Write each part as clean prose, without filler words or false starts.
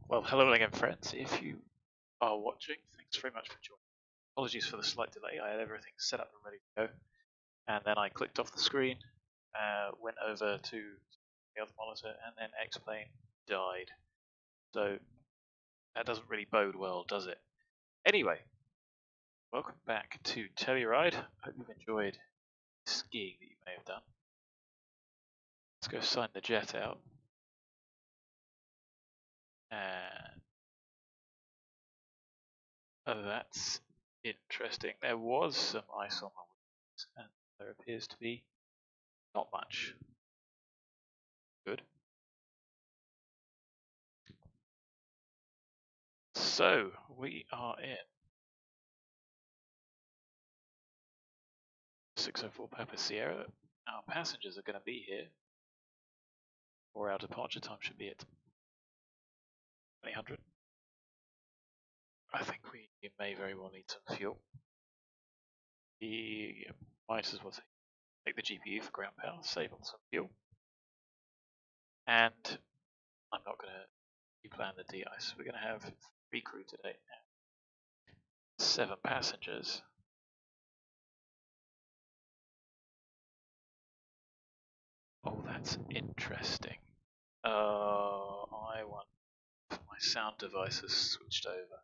Well, hello again, friends. If you are watching, thanks very much for joining. Apologies for the slight delay. I had everything set up and ready to go, and then I clicked off the screen, went over to the other monitor, and then X-Plane died. So that doesn't really bode well, does it? Anyway, welcome back to Telluride. Hope you've enjoyed skiing that you may have done. Let's go sign the jet out. And oh, that's interesting. There was some ice on the wings, and there appears to be not much. Good. So we are in 604 Papa Sierra. Our passengers are going to be here, or our departure time should be at 2000. I think we may very well need some fuel. We might as well take the GPU for ground power, save on some fuel. And I'm not going to replan the de-ice. We're going to have 3 crew today, 7 passengers. Oh, that's interesting. I wonder if my sound device has switched over.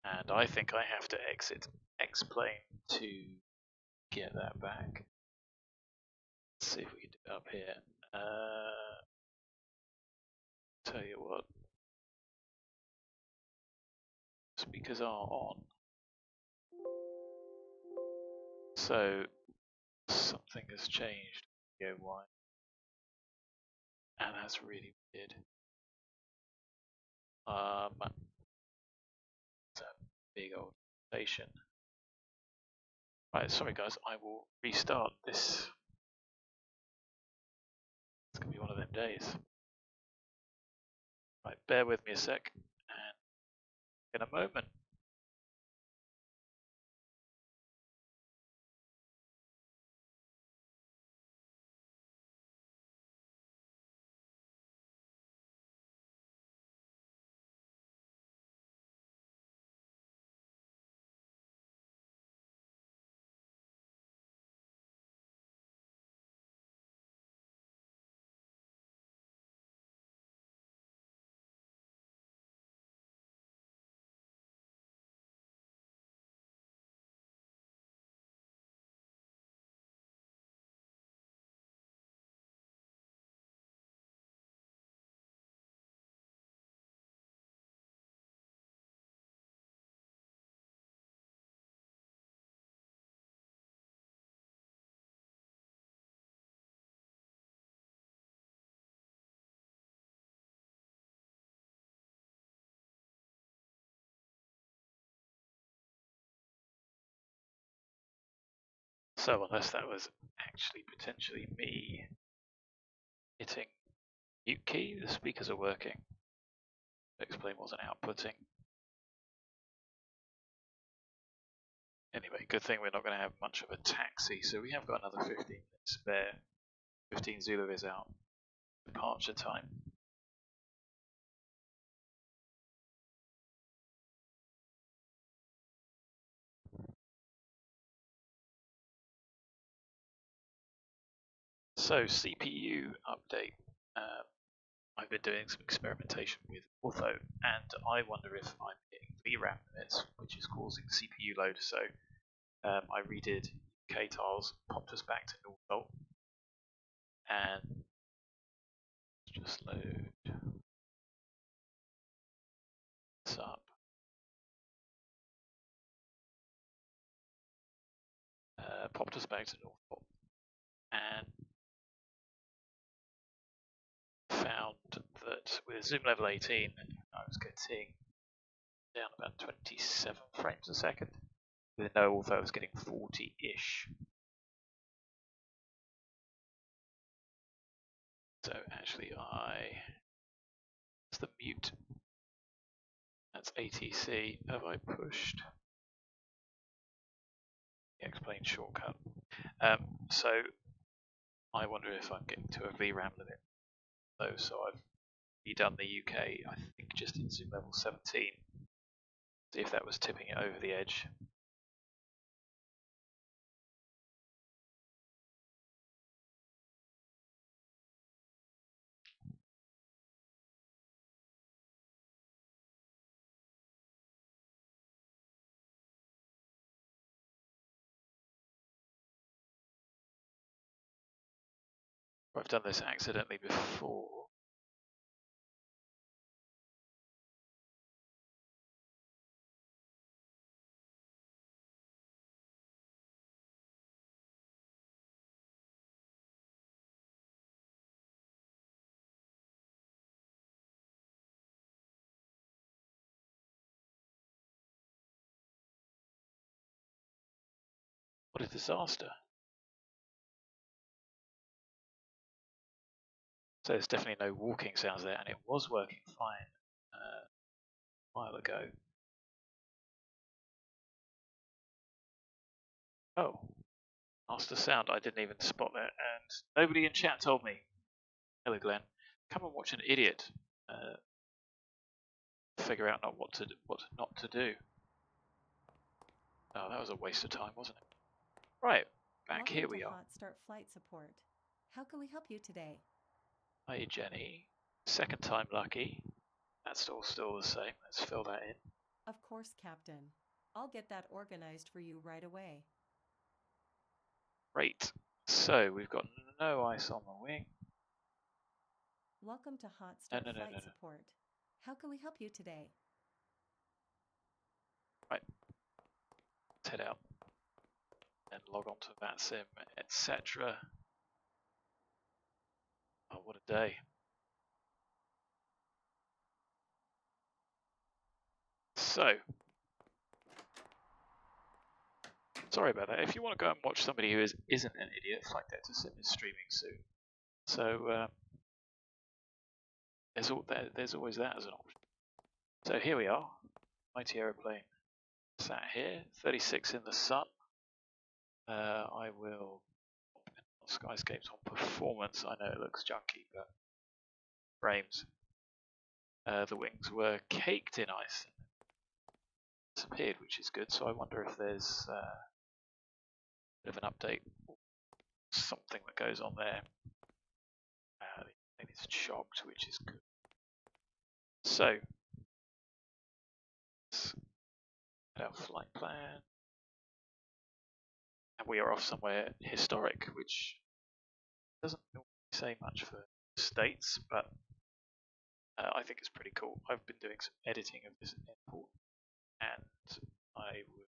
And I think I have to exit X-Plane to get that back. Let's see if we can do it up here. Tell you what. Speakers are on. So something has changed. Why? And that's really weird. It's a big old station. Right, sorry guys, I will restart this. It's gonna be one of them days. Right, bear with me a sec, and in a moment. So unless that was actually potentially me hitting mute key, the speakers are working. X-Plane wasn't outputting. Anyway, good thing we're not going to have much of a taxi, so we have got another 15 minutes spare. 15 Zulu is our departure time. So CPU update. I've been doing some experimentation with Ortho, and I wonder if I'm hitting VRAM limits, which is causing CPU load. So I redid UK tiles, popped us back to normal, and just load this up. Popped us back to normal, and found that with zoom level 18, I was getting down about 27 frames a second. With no Ortho, I was getting 40-ish. So actually, it's the mute. That's ATC. Have I pushed the X-Plane shortcut? So I wonder if I'm getting to a VRAM limit. Winslow, so I've redone the UK, I think just in zoom level 17. See if that was tipping it over the edge. I've done this accidentally before. What a disaster. So there's definitely no walking sounds there, and it was working fine a while ago. Oh, master sound, I didn't even spot that, and nobody in chat told me. Hello Glenn, come and watch an idiot figure out what not to do. Oh, that was a waste of time, wasn't it? Right, back here we are. Start flight support. How can we help you today? Hi Jenny, second time lucky. That's all still the same. Let's fill that in. Of course, Captain. I'll get that organized for you right away. Great. So we've got no ice on the wing. Welcome to Hot Start Flight Support. How can we help you today? Right. Let's head out and log on to VATSIM, etc. Oh, what a day. So, sorry about that. If you want to go and watch somebody who isn't an idiot, Flight Data Sim is streaming soon. So, there's always that as an option. So here we are, mighty aeroplane sat here, 36 in the sun. I will Skyscapes on performance. I know it looks junky, but frames. The wings were caked in ice. Disappeared, which is good. So I wonder if there's a bit of an update, something that goes on there. Maybe it's shocked, which is good. So, let's get our flight plan. And we are off somewhere historic, which doesn't normally say much for states, but I think it's pretty cool. I've been doing some editing of this airport, and I would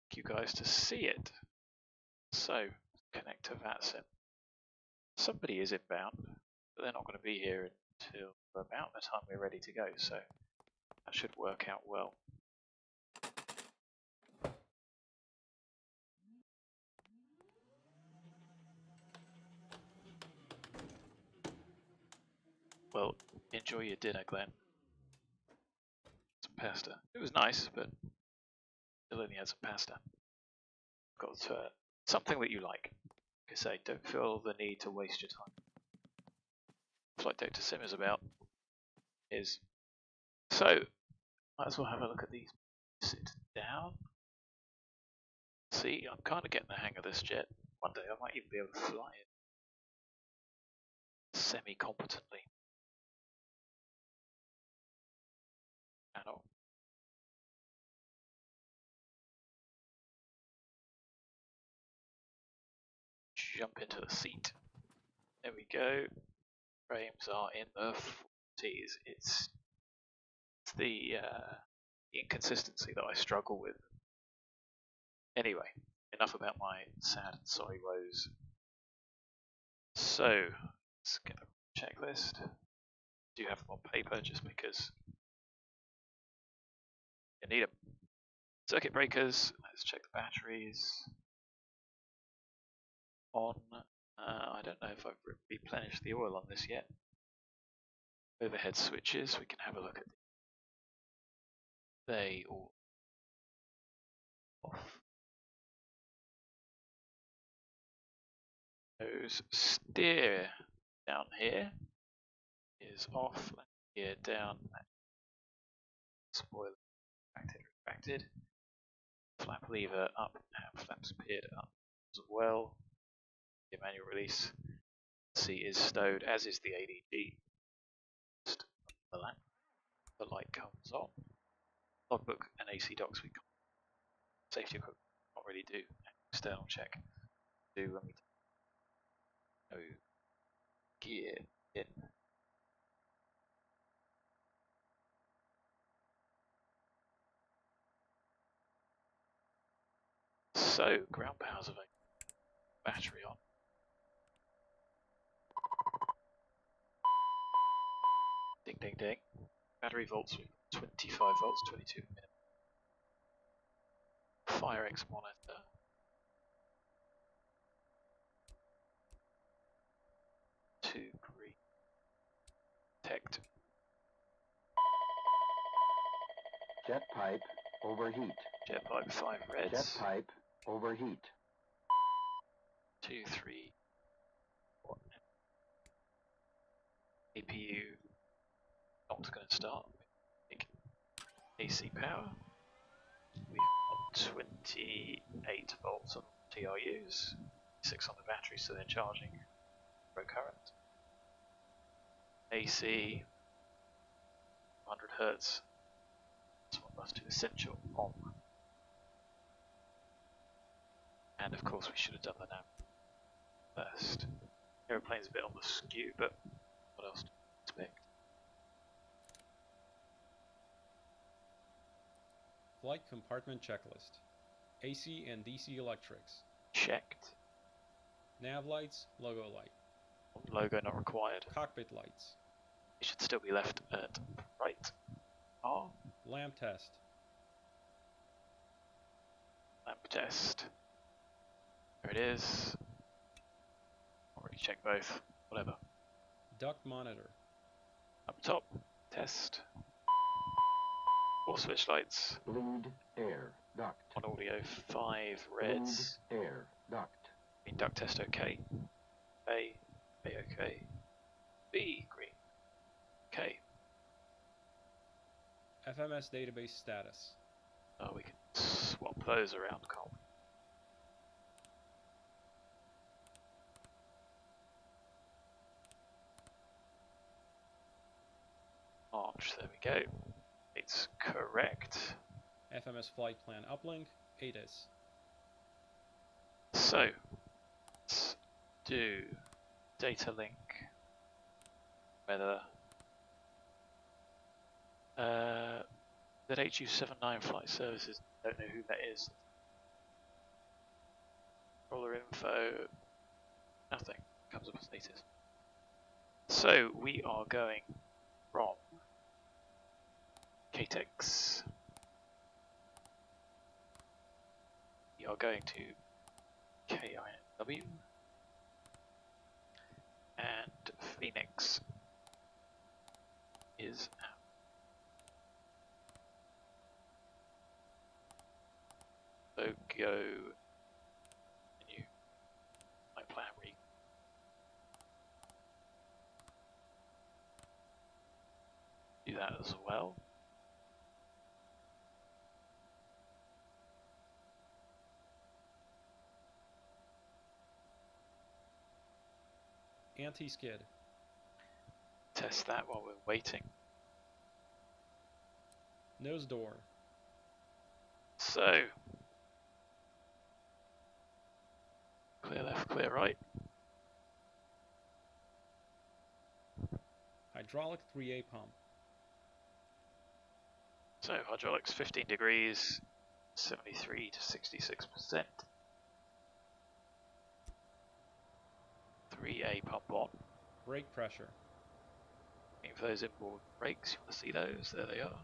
like you guys to see it. So, connect to VATSIM. Somebody is inbound, but they're not going to be here until about the time we're ready to go, so that should work out well. Well, enjoy your dinner, Glenn. Some pasta. It was nice, but still only had some pasta. Got something that you like. Like I say, don't feel the need to waste your time. Flight Data Sim is about is. So, might as well have a look at these. Sit down. See, I'm kind of getting the hang of this jet. One day I might even be able to fly it semi-competently. And I'll jump into the seat. There we go. Frames are in the 40s. It's the inconsistency that I struggle with. Anyway, enough about my sad and sorry woes. So, let's get a checklist. I do have them on paper just because you need them. Circuit breakers, let's check the batteries. On, I don't know if I've replenished the oil on this yet. Overhead switches, we can have a look at. They all off. Those steer down here is off, gear down, spoiler retracted, flap lever up, and flaps appeared up as well. The manual release C is stowed, as is the ADG. The lamp, the light comes on. Logbook and AC docs we can't. Safety equipment can't really do. External check do when we go gear in. So ground power's available. Battery on. Ding ding ding. Battery volts, 25 volts, 22 minutes. FireX monitor. Two green. Detect. Jet pipe overheat. Jet pipe 5 reds. Jet pipe overheat. 2, 3, 1. APU not going to start. AC power. We've got 28 volts on TRUs, 6 on the battery, so they're charging pro current. AC 100 Hertz. That's what must do essential on. And of course, we should have done the nav first. Aeroplane's a bit on the skew, but what else do we expect? Flight compartment checklist. AC and DC electrics. Checked. Nav lights, logo light. Logo not required. Cockpit lights. It should still be left at right. R. Lamp test. Lamp test. There it is. Already checked both. Whatever. Duct monitor. Up top. Test. 4 switch lights. Bleed air duct. On audio 5 reds. Bleed air duct. Green duct test okay. A okay. B green. Okay. FMS database status. Oh, we can swap those around, can't we? March, there we go. It's correct. FMS flight plan uplink, ATIS. So, let's do data link. Weather. That HU79 flight services. Don't know who that is. Controller info. Nothing comes up as status. So we are going from KTEX. We are going to KINW and Phoenix is out. So go menu, my plan read. Do that as well. Anti-skid. Test that while we're waiting. Nose door. So, clear left, clear right. Hydraulic 3A pump. So hydraulics 15 degrees, 73 to 66%. 3A pump on. Brake pressure. Looking for those inboard brakes, you want to see those? There they are.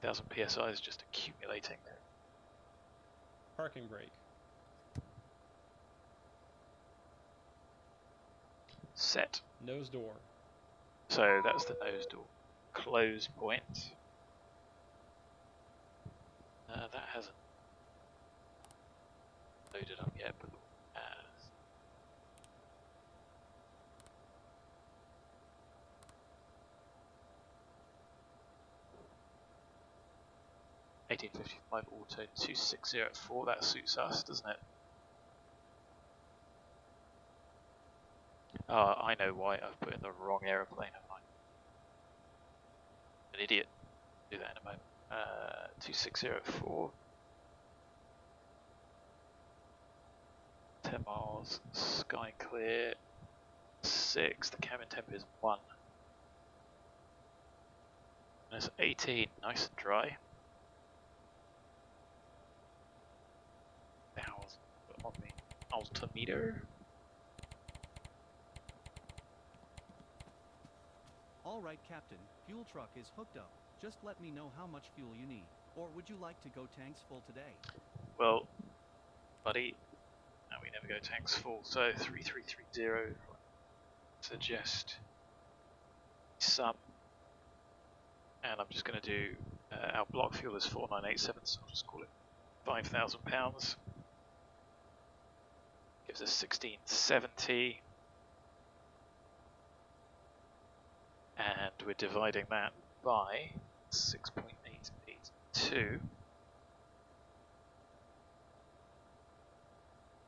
1000 psi is just accumulating there. Parking brake. Set. Nose door. So that's the nose door. Close point. That hasn't loaded up yet, but has. 1855 auto 260 at 4, that suits us, doesn't it? I know why I've put in the wrong aeroplane, am I? An idiot. Do that in a moment. 260 at 4. 10 miles, sky clear. 6, the cabin temp is 1. And it's 18, nice and dry. 1000 on the altimeter. All right, Captain. Fuel truck is hooked up. Just let me know how much fuel you need. Or would you like to go tanks full today? Well, buddy, no, we never go tanks full. So 3330, suggest some. And I'm just going to do, our block fuel is 4987, so I'll just call it £5,000. Gives us 1670. And we're dividing that by 6.882.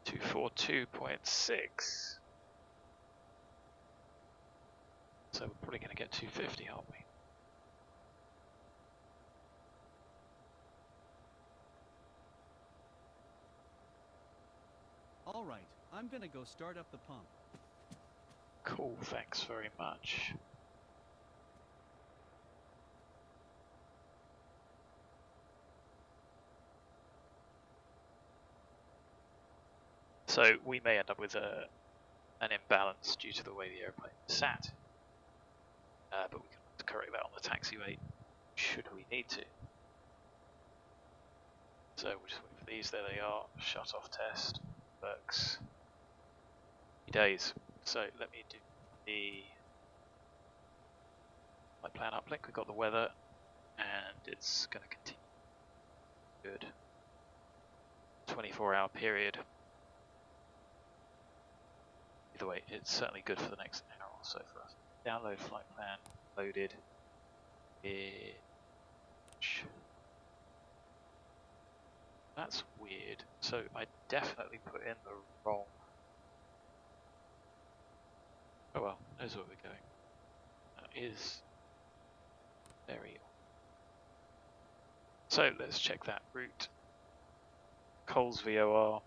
242.6. So we're probably going to get 250, aren't we? All right, I'm gonna go start up the pump. Cool, thanks very much. So we may end up with an imbalance due to the way the airplane is sat, but we can correct that on the taxiway should we need to. So we'll just wait for these. There they are. Shut off test. Works. Days. So let me do the flight plan uplink. We've got the weather, and it's going to continue. Good. 24-hour period. Either way, it's certainly good for the next hour or so for us. Download flight plan, loaded. That's weird. So I definitely put in the wrong. Oh well, knows where we're going. That is very odd. So let's check that route. Coles VOR,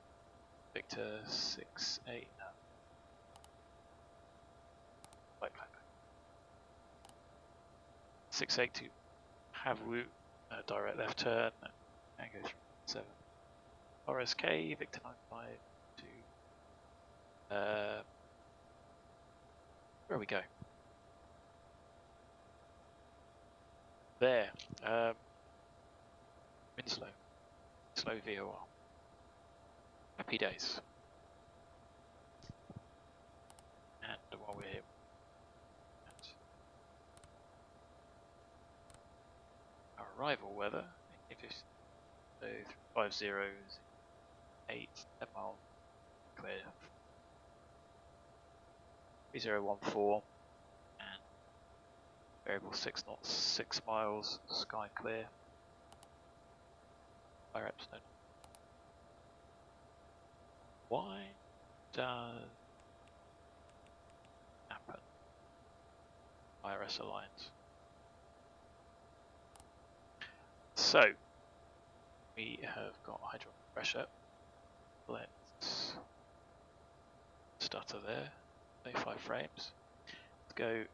Victor 68. No. Flight plan. 682 HAVWU, direct left turn, Tango 37. RSK, Victor 95 to, where we go? There, Winslow VOR. Happy days. And while we're here, our arrival weather, 50, 10 mile clear. 3014 and variable 6 knots, 6 miles, sky clear. Fire Epsilon. Why does happen? IRS Alliance. So we have got hydraulic pressure. Let's stutter there. 35 frames. Let's go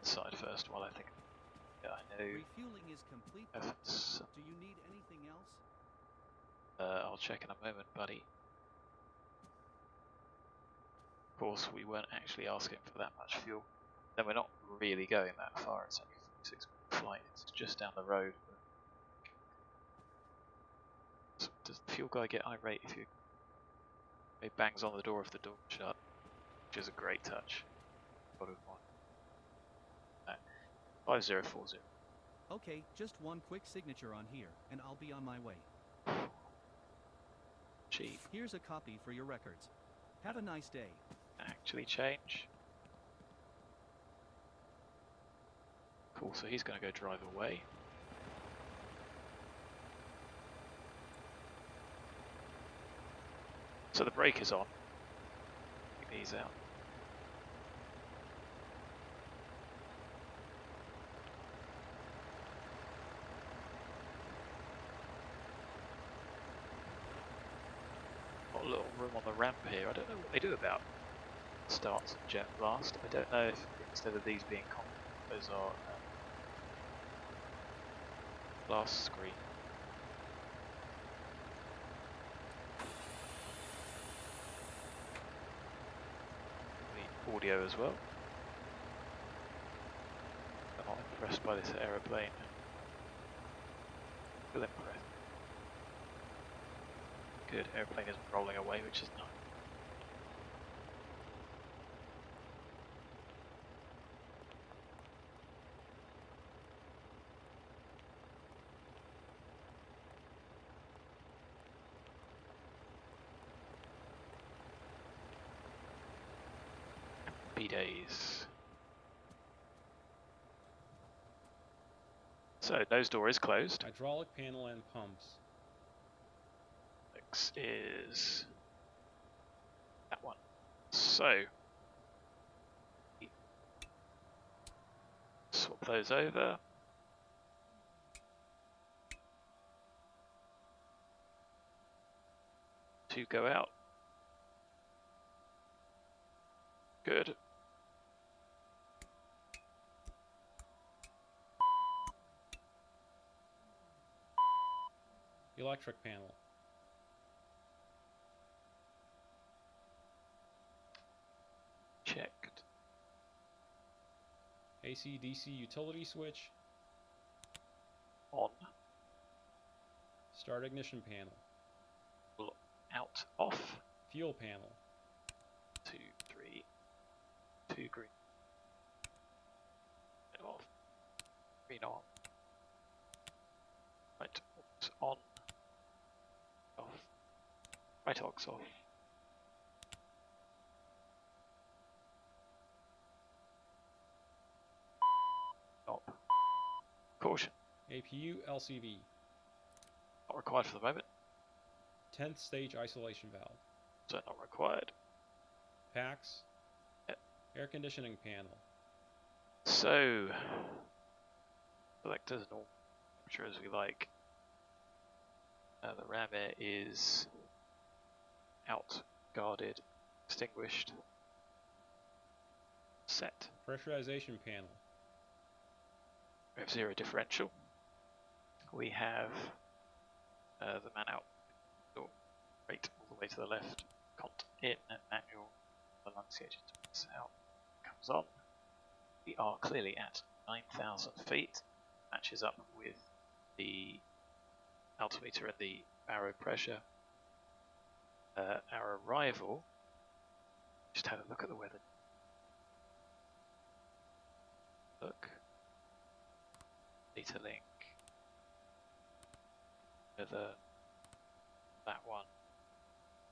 inside first while I think. Yeah, I know. Refueling is complete. Do you need anything else? I'll check in a moment, buddy. Of course, we weren't actually asking for that much fuel. Then we're not really going that far. It's only a 46-minute flight. It's just down the road. So does the fuel guy get irate if he bangs on the door if the door's shut? Which is a great touch. What of mine. 5040. Okay, just one quick signature on here, and I'll be on my way. Cheap. Here's a copy for your records. Have a nice day. Actually change. Cool, so he's going to go drive away. So the brake is on. Take these out. Got a little room on the ramp here. I don't know what they do about starts and jet blast. I don't know if instead of these being common, those are blast screen. The audio as well. I'm not impressed by this aeroplane. Feel impressed. Good, airplane isn't rolling away, which is nice. B-days. So, nose door is closed. Hydraulic panel and pumps. Next is that one. So, swap those over. Two go out. Good. Electric panel. Checked. AC DC utility switch. On. Start ignition panel. Out. Off. Fuel panel. 2, 3. 2 green. Off. Green on. Right. On. Off. Right aux off. Stop. Caution. APU LCV. Not required for the moment. 10th stage isolation valve. So not required. PAX. Yep. Air conditioning panel. So, select as normal temperature as we like. The ram air is out, guarded, extinguished, set. Pressurization panel. We have 0 differential. We have the man out door rate all the way to the left. Cont in, manual, enunciated out, comes on. We are clearly at 9,000 feet. Matches up with the altimeter and the barrow pressure. Our arrival, just have a look at the weather. Look. Data link. Weather. That one.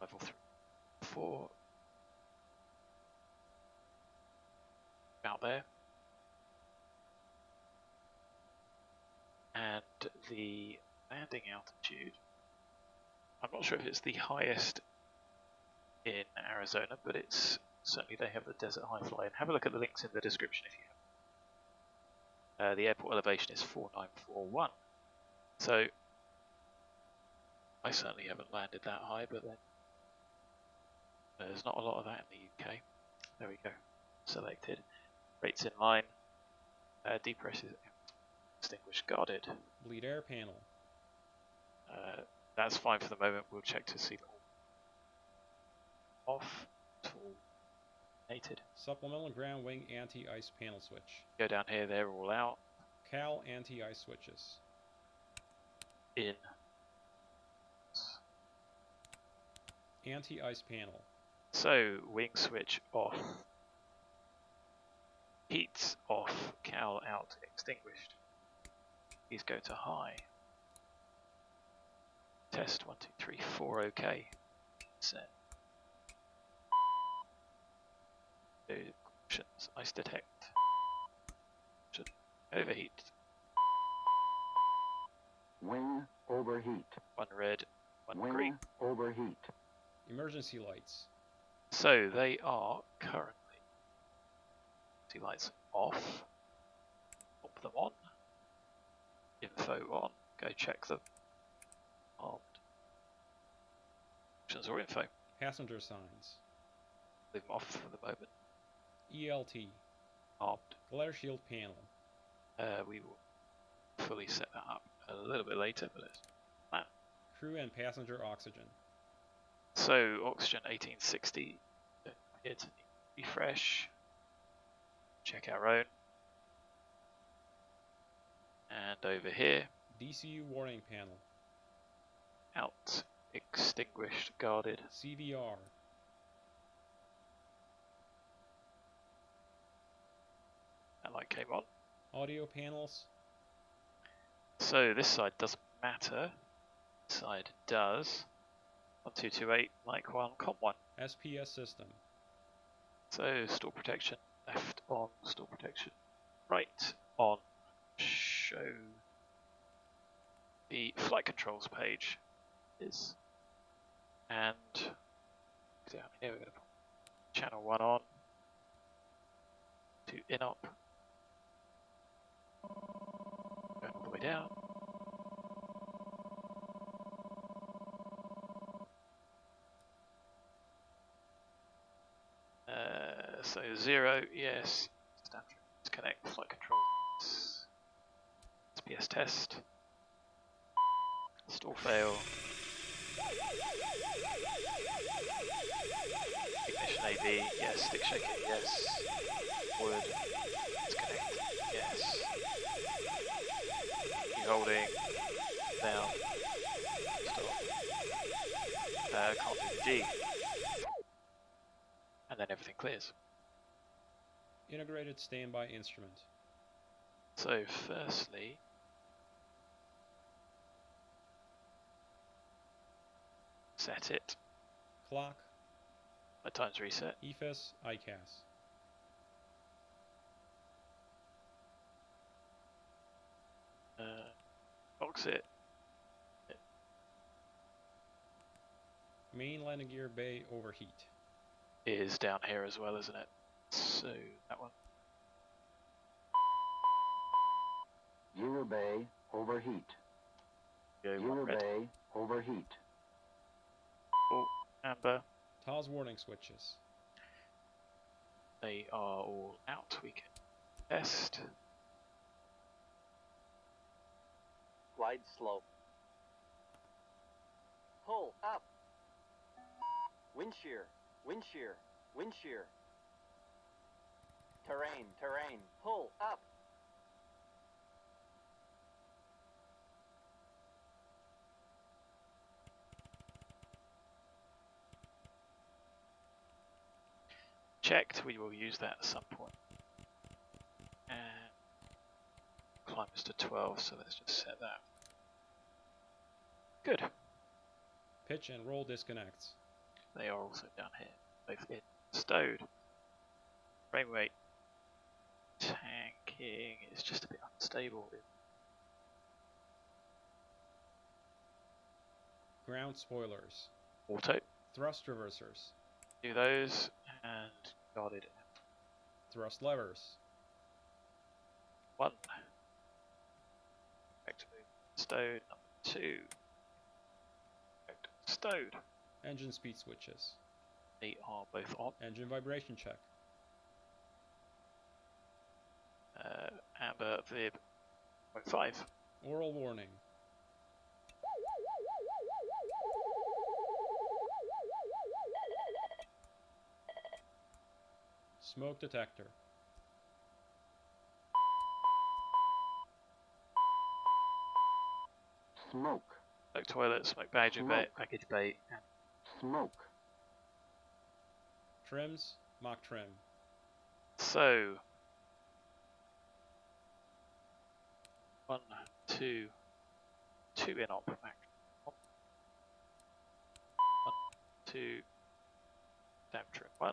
Level 3, 4. About there. And the landing altitude, I'm not sure if it's the highest in Arizona, but it's certainly they have the desert high fly. And have a look at the links in the description if you have. The airport elevation is 4941. So I certainly haven't landed that high, but then there's not a lot of that in the UK. There we go. Selected. Rates in line. Depress is extinguished, guarded. Bleed air panel. That's fine for the moment. We'll check to see all off. All nated. Supplemental ground wing anti-ice panel switch. Go down here. They're all out. Cal anti-ice switches. In. Anti-ice panel. So wing switch off. Heats off. Cal out. Extinguished. These go to high. Test 1, 2, 3, 4. Okay. Set. Options. Ice detect. Should overheat. Wing overheat. 1 red. 1 Wing green. overheat. Emergency lights. So they are currently lights off. Pop them on. Info on. Go check them. Armed. Options or info. Passenger signs. Leave them off for the moment. ELT. Armed. Glare shield panel. We will fully set that up a little bit later, but it's that. Crew and passenger oxygen. So oxygen 1860. Here to refresh. Check our own. And over here, DCU warning panel. out, extinguished, guarded. CVR. That light came on. Audio panels. So this side doesn't matter. This side does. 1228, mic 1, com 1. SPS system. So store protection, left on, store protection, right on. Show the flight controls page is, and down here we're going to put channel 1 on to INOP, going all the way down. So 0, yes, disconnect flight controls, SPS test, store fail, ignition AV, yes, stick shaking, yes, wood, disconnect, yes, keep holding, down, stop, can't do the G, and then everything clears. Integrated standby instrument. So firstly, set it, Clock. my time's reset, EFIS. ICAS. box it, Main landing gear bay overheat. is down here as well, isn't it? So that one. Viewer bay overheat. Go one Viewer red. bay overheat. Oh, amber. TOS warning switches. They are all out. We can test. Glide slope. Pull up. Wind shear, wind shear, wind shear. Terrain, terrain, pull up. Checked. We will use that at some point. And climb is to 12, so let's just set that. Good. Pitch and roll disconnects. They are also down here, both in stowed. Frame rate tanking is just a bit unstable. Ground spoilers. Auto, Thrust reversers. do those and guarded. Thrust levers. 1. Back to stowed. Number 2. Back to stowed. Engine speed switches. They are both on. Engine vibration check. Amber Vib 0.5. Oral warning. Smoke detector. Smoke. Smoke toilet, smoke baggage bay, and Smoke. Trims. Mock trim. so 1, 2, 2 in op. 1, 2, damp trim 1,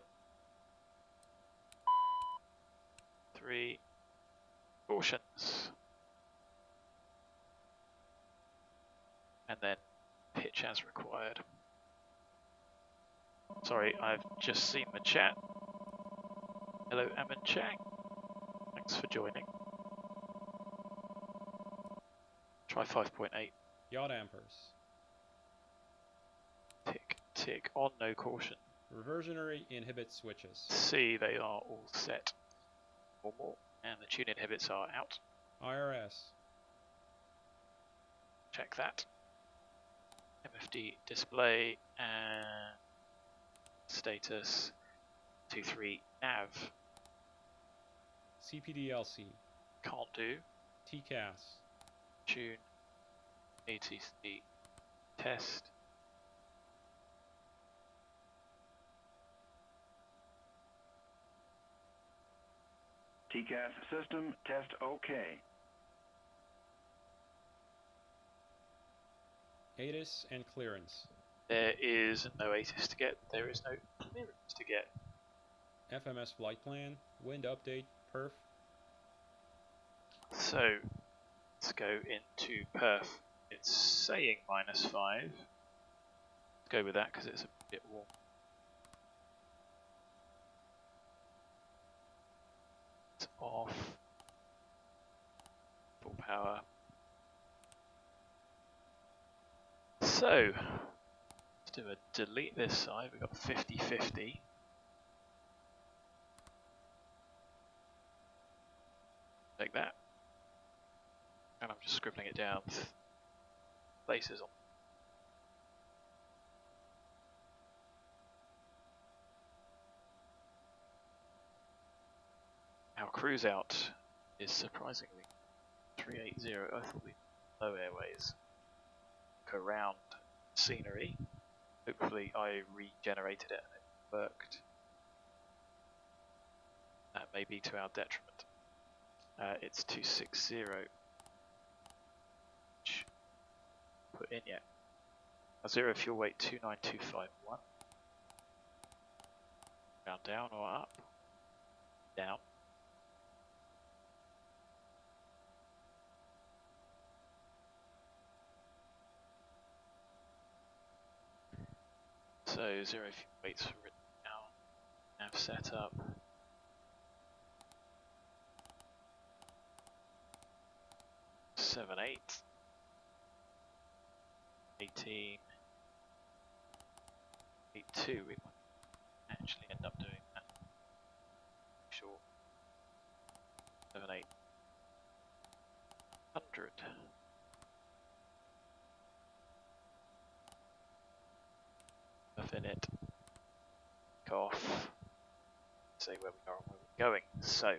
3, cautions, and then pitch as required. Sorry, I've just seen the chat. Hello, Amin Chang. Thanks for joining. Try 5.8. Yacht ampers. Tick, tick. On, no caution. Reversionary inhibit switches. See, they are all set. Normal. And the tune inhibits are out. IRS. Check that. MFD display and status 23 nav. CPDLC. Can't do. TCAS. Tune. ATC test. TCAS system test OK. ATIS and clearance. There is no ATIS to get. There is no clearance to get. FMS flight plan. Wind update. Perf. So let's go into perf. It's saying -5. Let's go with that because it's a bit warm. It's off. Full power. So let's do a delete this side. We've got 50-50. Like that. And I'm just scribbling it down. Places on. Our cruise out is surprisingly 380. I thought we'd low airways. Look around scenery. Hopefully I regenerated it and it worked. That may be to our detriment. It's 260. Put in yet. 0 fuel weight 29251. Down or up? Down. So 0 fuel weights written down. Nav set up. Seven, 8. 18, 82, we might actually end up doing that. Sure. 7, 8, 100. Stuff in it. Off. Say where we are and where we're going. So,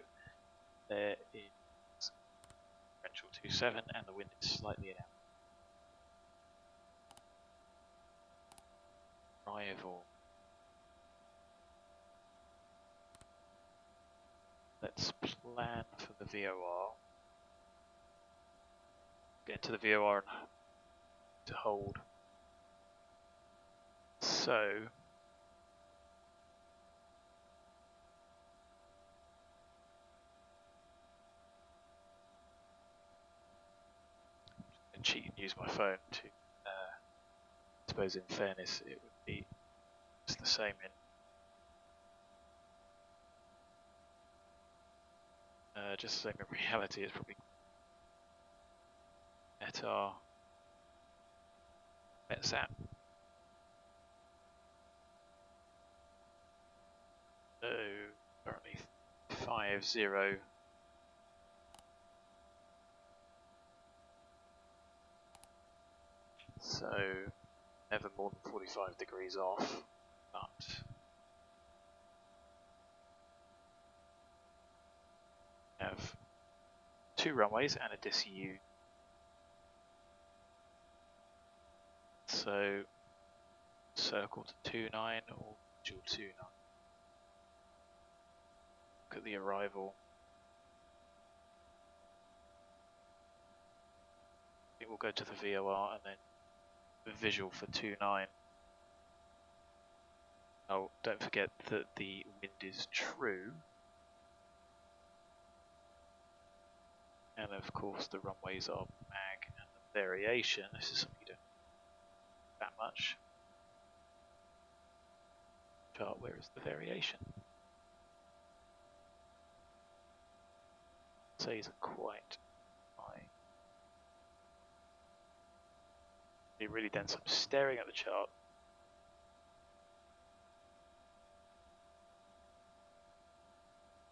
there is differential 27 and the wind is slightly in out. Arrival. Let's plan for the VOR. Get into the VOR and to hold. So I'm going to cheat and use my phone to I suppose in fairness it would be just the same in just the same in reality. It's probably ETAR VATSIM. So currently 50. So never more than 45 degrees off, but have 2 runways and a DCU. So circle to 29 or dual 29. Look at the arrival. I think we'll go to the VOR and then the visual for 29. Oh, don't forget that the wind is true. And of course the runways are mag and the variation. This is something you don't that much. chart, where is the variation? Says quite high. Be really dense. I'm staring at the chart.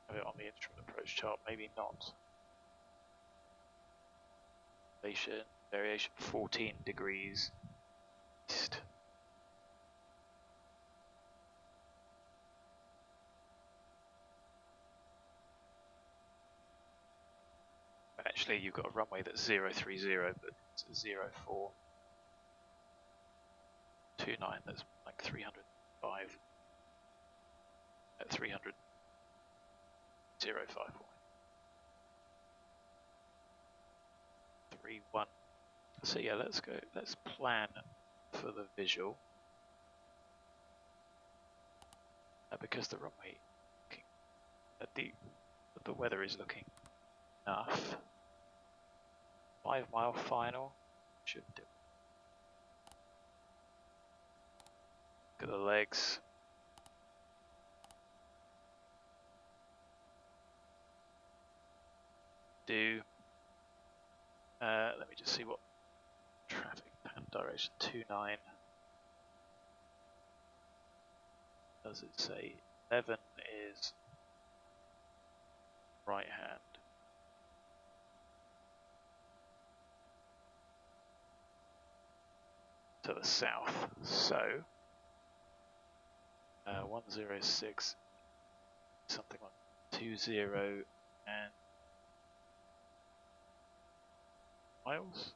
Have it on the instrument approach chart, maybe not. Variation 14 degrees east. Actually, you've got a runway that's 030, but it's 0429. That's like 305 at 300. 051. 31. So yeah, let's go. Let's plan for the visual because the runway, the weather is looking enough. 5 mile final should do. Look at the legs. Let me just see what traffic pattern direction 29. Does it say 11 is right hand? To the south. So 106 something like 20 and miles.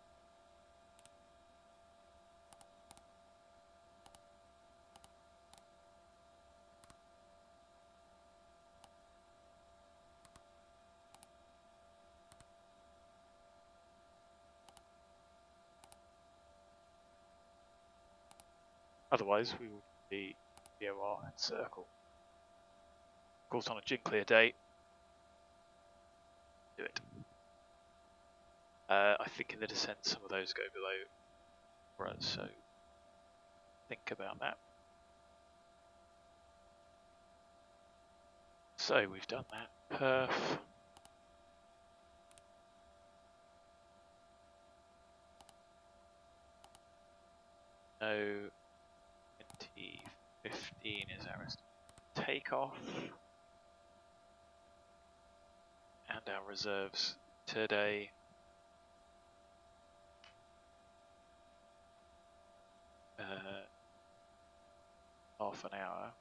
Otherwise, we would be VOR and circle. Of course, on a gin clear day, do it. I think in the descent, some of those go below. Right, so think about that. So we've done that. Perf. No. 2015 is our takeoff. And our reserves today. Half an hour.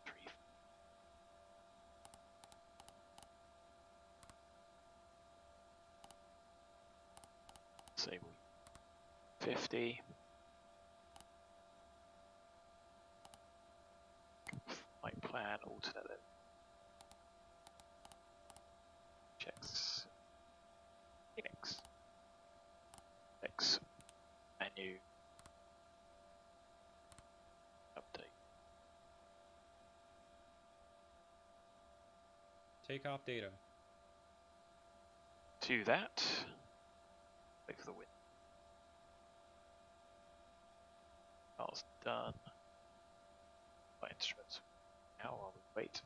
3. Say 50. Flight plan alternate. Checks. Phoenix. X. Menu. Update. Takeoff data. Do that. Wait for the wind. That's done. My instruments. How are we? Wait.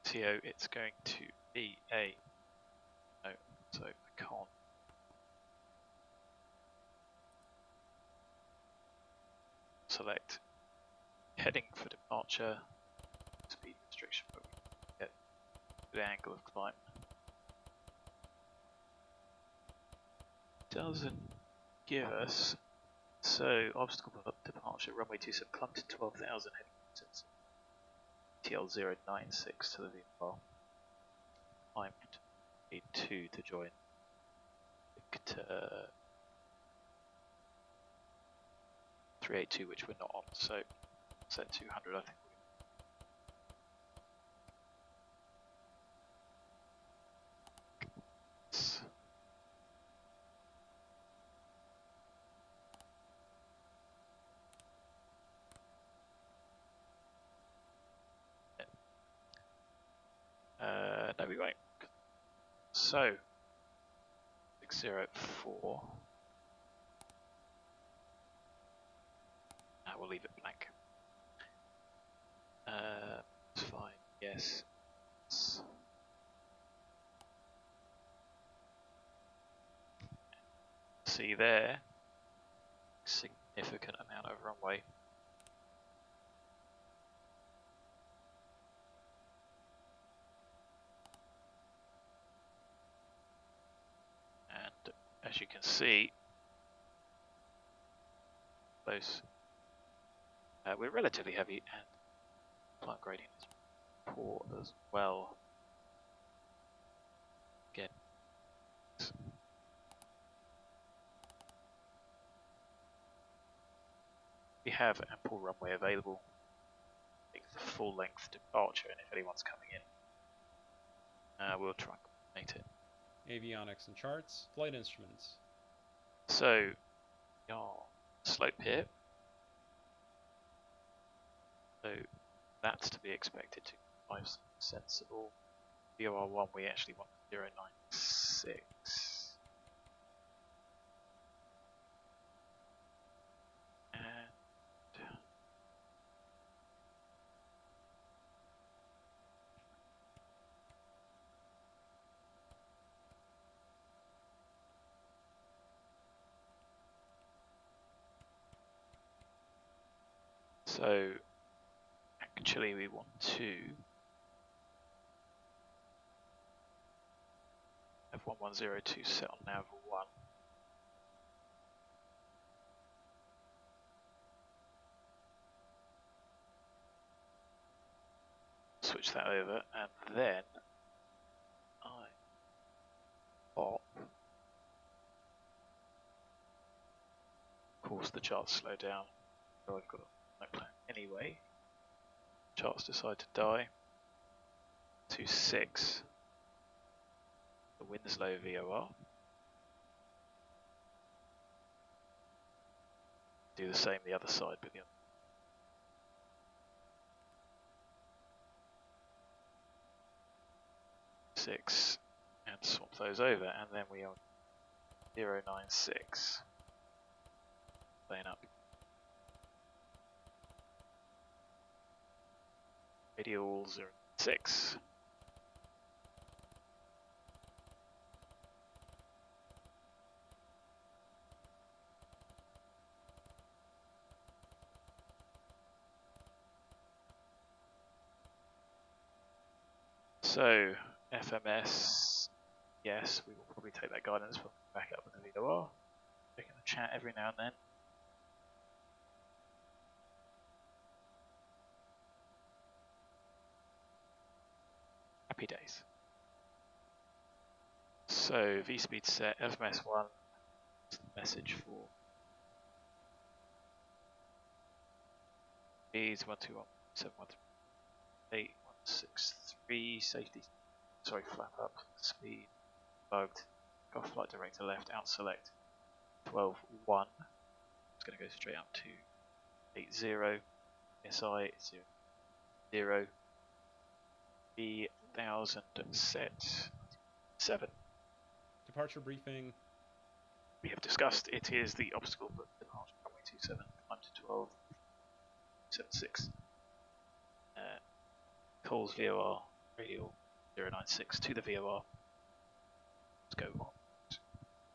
TO, it's going to be a. No, so I can't. Select heading for departure. Speed restriction, but we get the angle of climb. Doesn't give us. So obstacle departure runway 27 climb to 12,000 heading TL 096 to the VFR. Climb to E2 to join Victor 382, which we're not on. So set 200, I think. No, we won't. So 604. We'll leave it blank. It's fine. Yes. See there, significant amount of runway. And as you can see, close. We're relatively heavy and climb gradient is poor as well. Again, we have ample runway available. Take the full length departure, and if anyone's coming in, we'll try and coordinate it. Avionics and charts, flight instruments. So, your slope here. So that's to be expected to be nice and sensible. VOR1 we actually want 096. And so actually we want to have 1102 set on nav 1. Switch that over and then I pop. Of course the charts slow down, so I've got no plan anyway. Charts decide to die. 26. The Winslow VOR. Do the same the other side, but the other. 6 and swap those over, and then we are 096. Playing up. Radial 06. So FMS, yes, we will probably take that guidance, we'll back up with the VOR. Checking the chat every now and then. Happy days. So V-speed set, FMS1, message for speeds 121.713.8163, safety, sorry, flap up, speed, bugged, got flight director left, out select, 12.1, it's going to go straight up to 80, SI 0, B1000 set 7. Departure briefing. We have discussed it is the obstacle but departure runway 27, climb to 12, 76. Calls VOR, radial 096 to the VOR. Let's go on.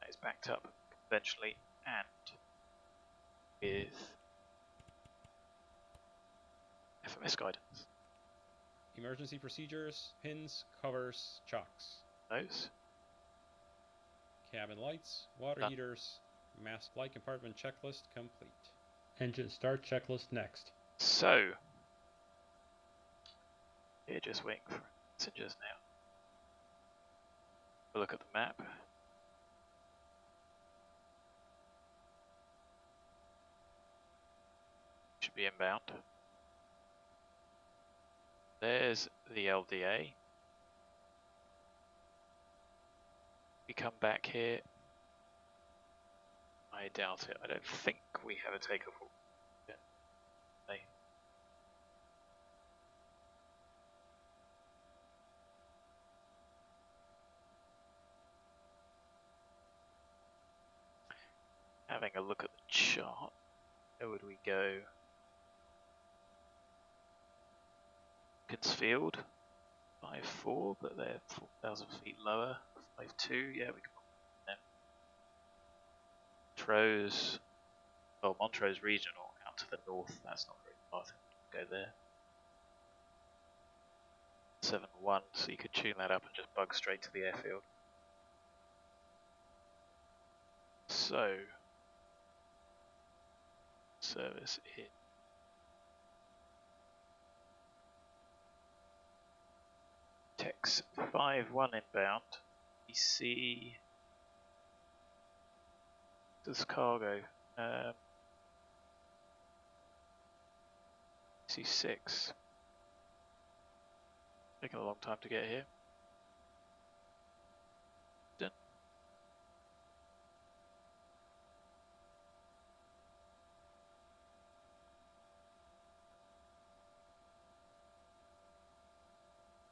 That is backed up conventionally and with FMS guidance. Emergency procedures, pins, covers, chocks. Those. Cabin lights, water Done. heaters, mass flight compartment checklist complete. Engine start checklist next. So, we're just waiting for passengers now. We'll look at the map. Should be inbound. There's the LDA. We come back here. I doubt it. I don't think we have a takeoff. Okay. having a look at the chart. Where would we go? Kinsfield, 5.4, but they're 4,000 feet lower. 5.2, yeah, we can put them. Montrose, well, Montrose Regional out to the north, that's not very far, I think we can go there. 7.1, so you could tune that up and just bug straight to the airfield. So, service hit. TEX-5.1 inbound. We see this cargo. See 6. Taking a long time to get here. Done.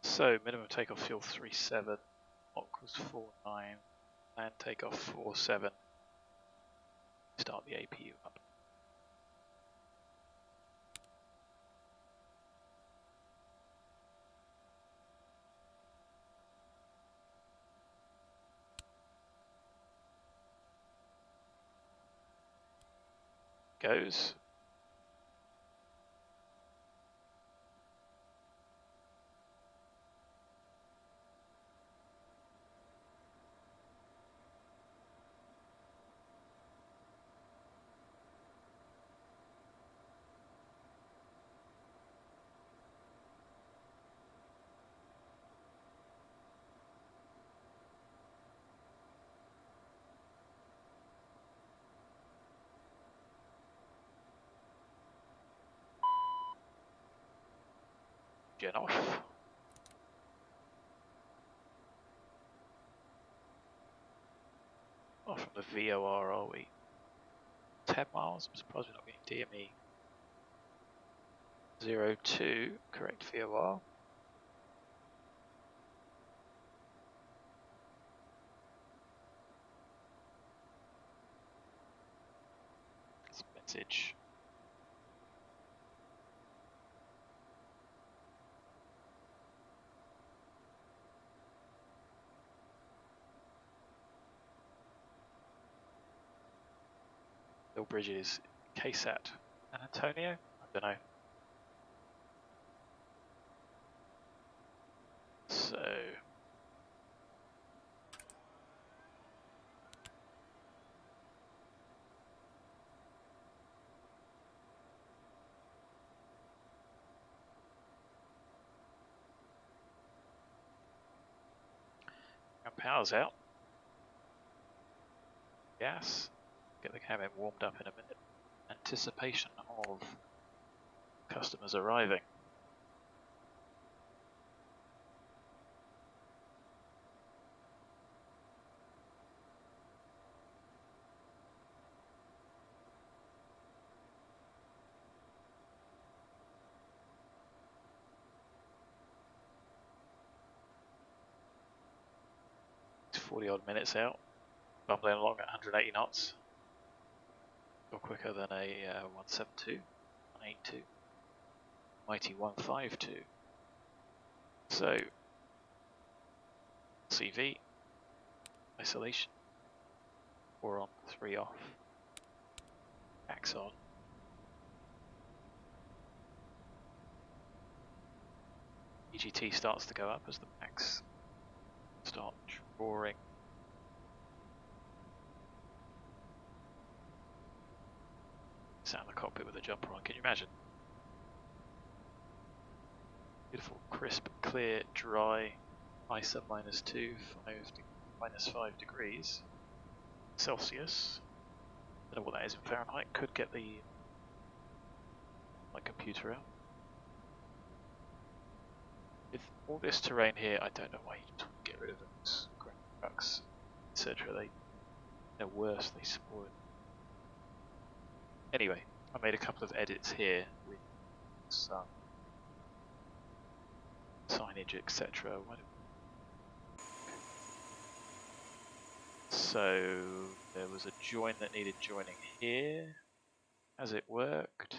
So minimum takeoff fuel 3.7, Mach was 4.9, and takeoff 4.7. Start the APU up. Goes. Gen off. Off from the VOR are we? 10 miles, I'm surprised we're not getting DME. 02, correct VOR. That's a message. Bill Bridges, KSAT, San Antonio? I don't know. So, and power's out. Gas. Get the cabin warmed up in a minute. Anticipation of customers arriving. It's 40 odd minutes out. Bumbling along at 180 knots. Or quicker than a 172, 182, mighty 152. So, CV, isolation, 4 on, 3 off, max on. EGT starts to go up as the max start drawing. Sat in the cockpit with a jumper on, can you imagine? Beautiful, crisp, clear, dry, ISA -2, -5 degrees Celsius. Don't know what that is in Fahrenheit, could get my computer out. With all this terrain here, I don't know why you just get rid of those trucks, etc. They're worse, they spoil it. Anyway, I made a couple of edits here with some signage, etc. So There was a join that needed joining here. Has it worked?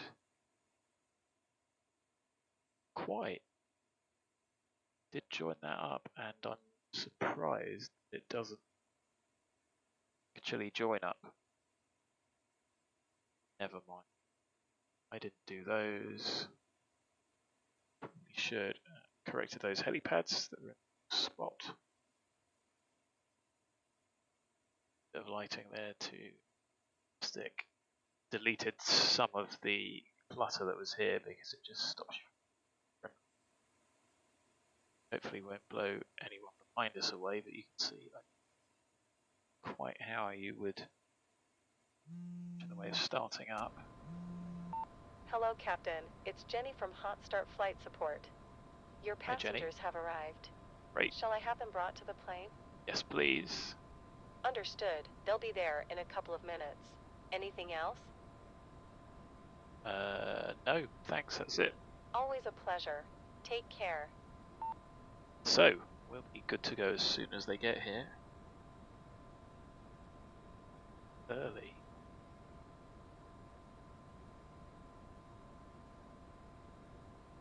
Quite. Did join that up, and I'm surprised it doesn't actually join up. Never mind. I didn't do those. Probably should. Corrected those helipads that were in the spot. Bit of lighting there to stick. Deleted some of the clutter that was here because it just stops you. Hopefully won't blow anyone behind us away, but you can see like, quite how you would in the way of starting up. Hello, Captain. It's Jenny from Hot Start Flight Support. Your Hi, Jenny. passengers have arrived. Great. Shall I have them brought to the plane? Yes, please. Understood. They'll be there in a couple of minutes. Anything else? No, thanks, that's it. Always a pleasure. Take care. So, we'll be good to go as soon as they get here. Early.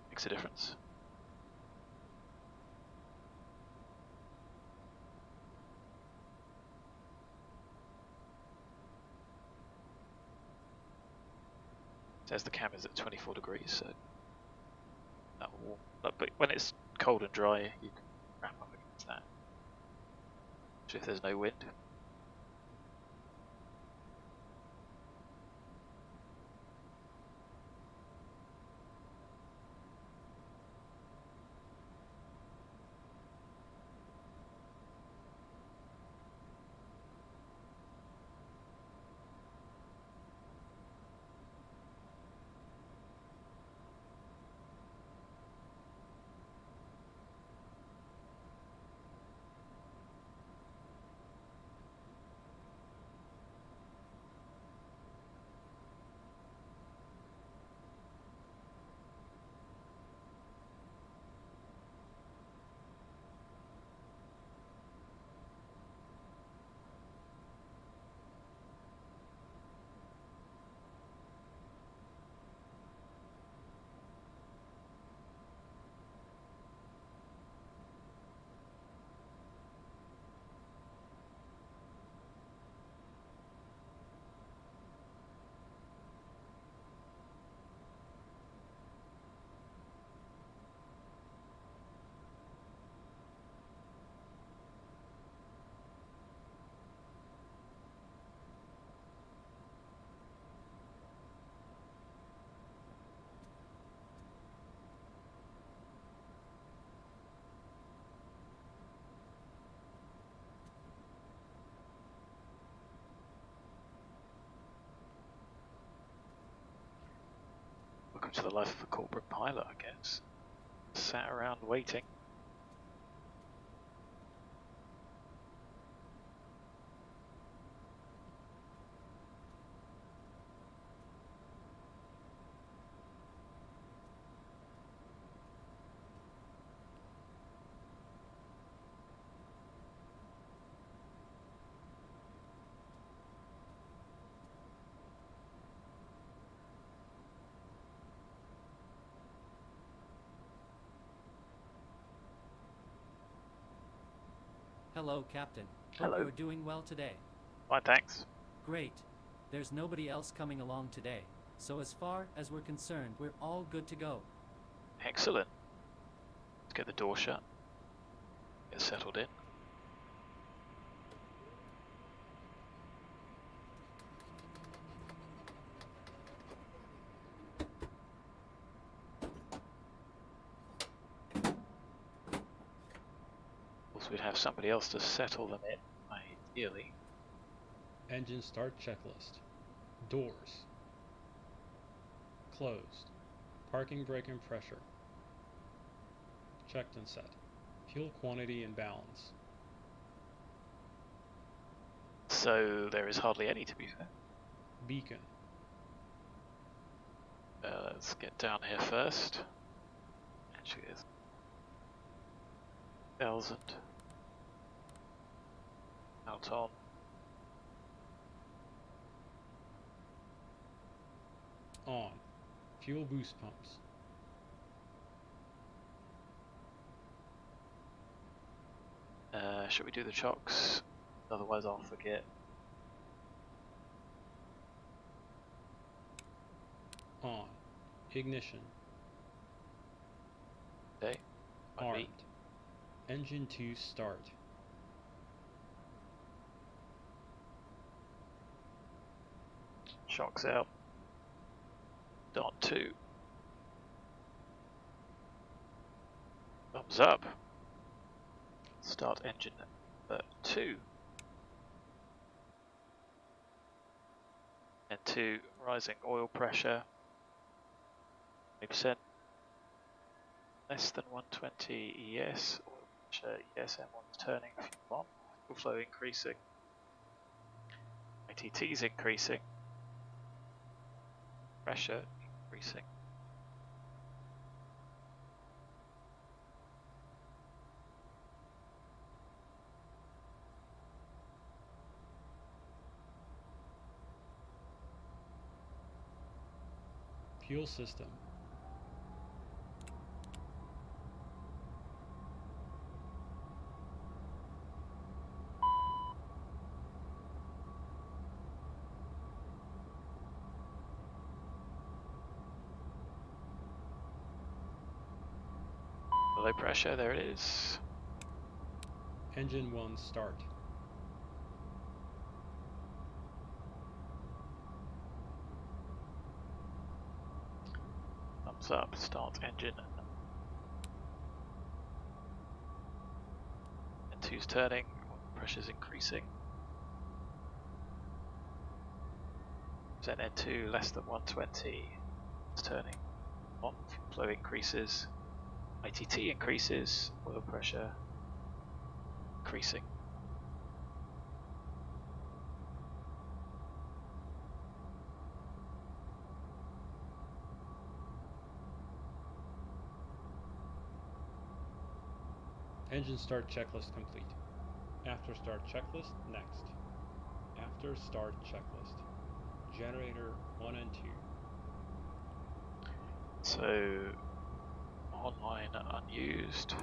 Makes a difference. Says the camera's at 24 degrees, so that will warm up. But when it's cold and dry, you can wrap up against that. Especially if there's no wind. Welcome to the life of a corporate pilot, I guess. Sat around waiting. Hello, Captain. Hello. Hope you're doing well today. Fine, thanks. Great. There's nobody else coming along today, so as far as we're concerned, we're all good to go. Excellent. Let's get the door shut. Get settled in. We'd have somebody else to settle them in, ideally. Engine start checklist. Doors. Closed. Parking brake and pressure. Checked and set. Fuel quantity and balance. So there is hardly any, to be fair. Beacon. Let's get down here first. Actually, there's 1,000. Out on. On. Fuel boost pumps. Should we do the chocks? Otherwise I'll forget. On. Ignition. Okay. Armed. Engine 2 start. Shocks out. Dot 2. Thumbs up. Start engine 2. And 2, rising oil pressure. 20%. Less than 120 ES. Oil pressure, ES M1's turning. Fuel on. Fuel flow increasing. ITT's increasing. Pressure increasing. Fuel system. Low pressure, there it is. Engine 1 start. Thumbs up, start engine. And 2's turning, pressure's increasing. Then N2 less than 120, it's turning. On, fuel flow increases. ITT increases, oil pressure increasing. Engine start checklist complete. After start checklist, next. After start checklist. Generator 1 and 2. So, online unused.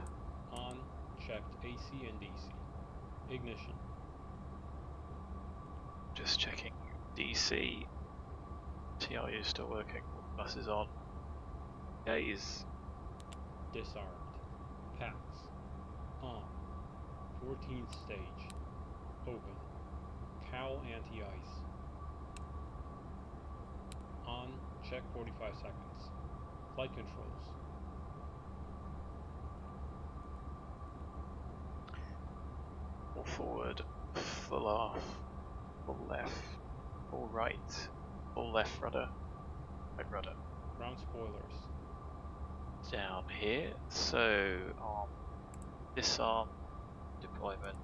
On, checked AC and DC. Ignition. Just checking DC. TRU still working. Bus is on. Gaze. Disarmed. Packs. On. 14th stage. Open. Cowl anti-ice. On. Check 45 seconds. Flight controls. Full forward. Full off. Full left. Full right. Full left rudder. Right rudder. Ground spoilers. Down here. So disarm, deployment,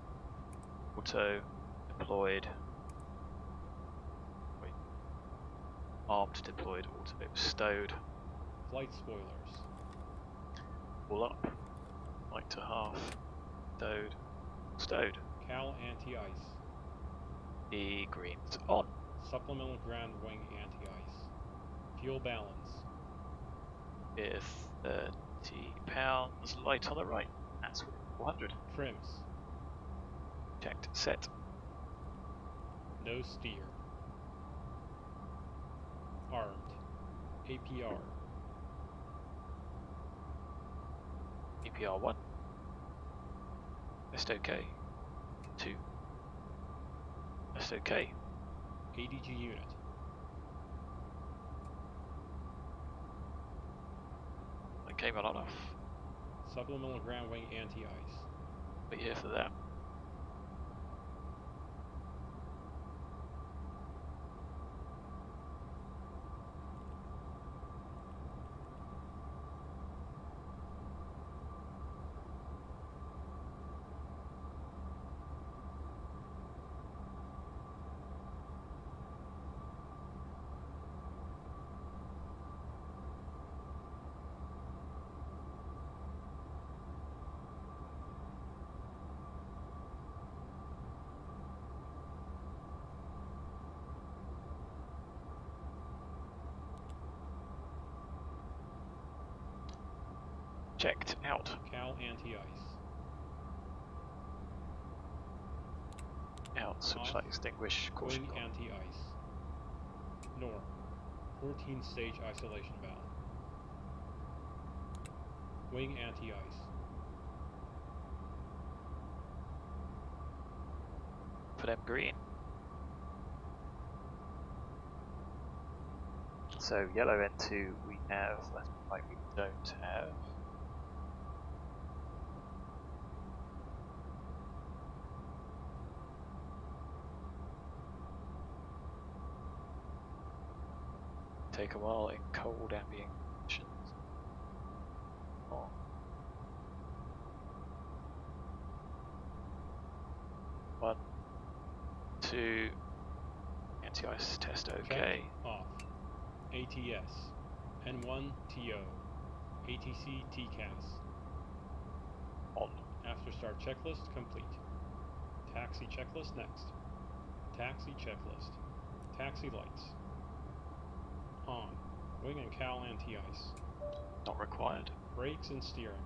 auto, deployed. Wait. Armed, deployed, auto, stowed. Flight spoilers. All up. Light to half. Stowed. Stowed. Cowl anti-ice. The green's on. Supplemental ground wing anti-ice. Fuel balance. With 30 pounds. Light on the right. That's 400. Trims. Checked. Set. No steer. Armed. APR. EPR 1. Just OK. 2. Just OK. ADG unit. I came on off. Supplemental ground wing anti-ice. Be here for that. Checked out. Cal anti-ice. Out. Switch Off. light extinguish. Caution. Wing anti-ice. Norm. 14 stage isolation valve. Wing anti-ice. For them green. So yellow N2 we have, left and right we don't have. Take a while in cold ambient conditions. Oh. One, two, anti-ice test okay. Check. Off. ATS. N1 TO. ATC TCAS. On. After start checklist complete. Taxi checklist next. Taxi checklist. Taxi lights. On. Wing and cowl anti-ice. Not required. Brakes and steering.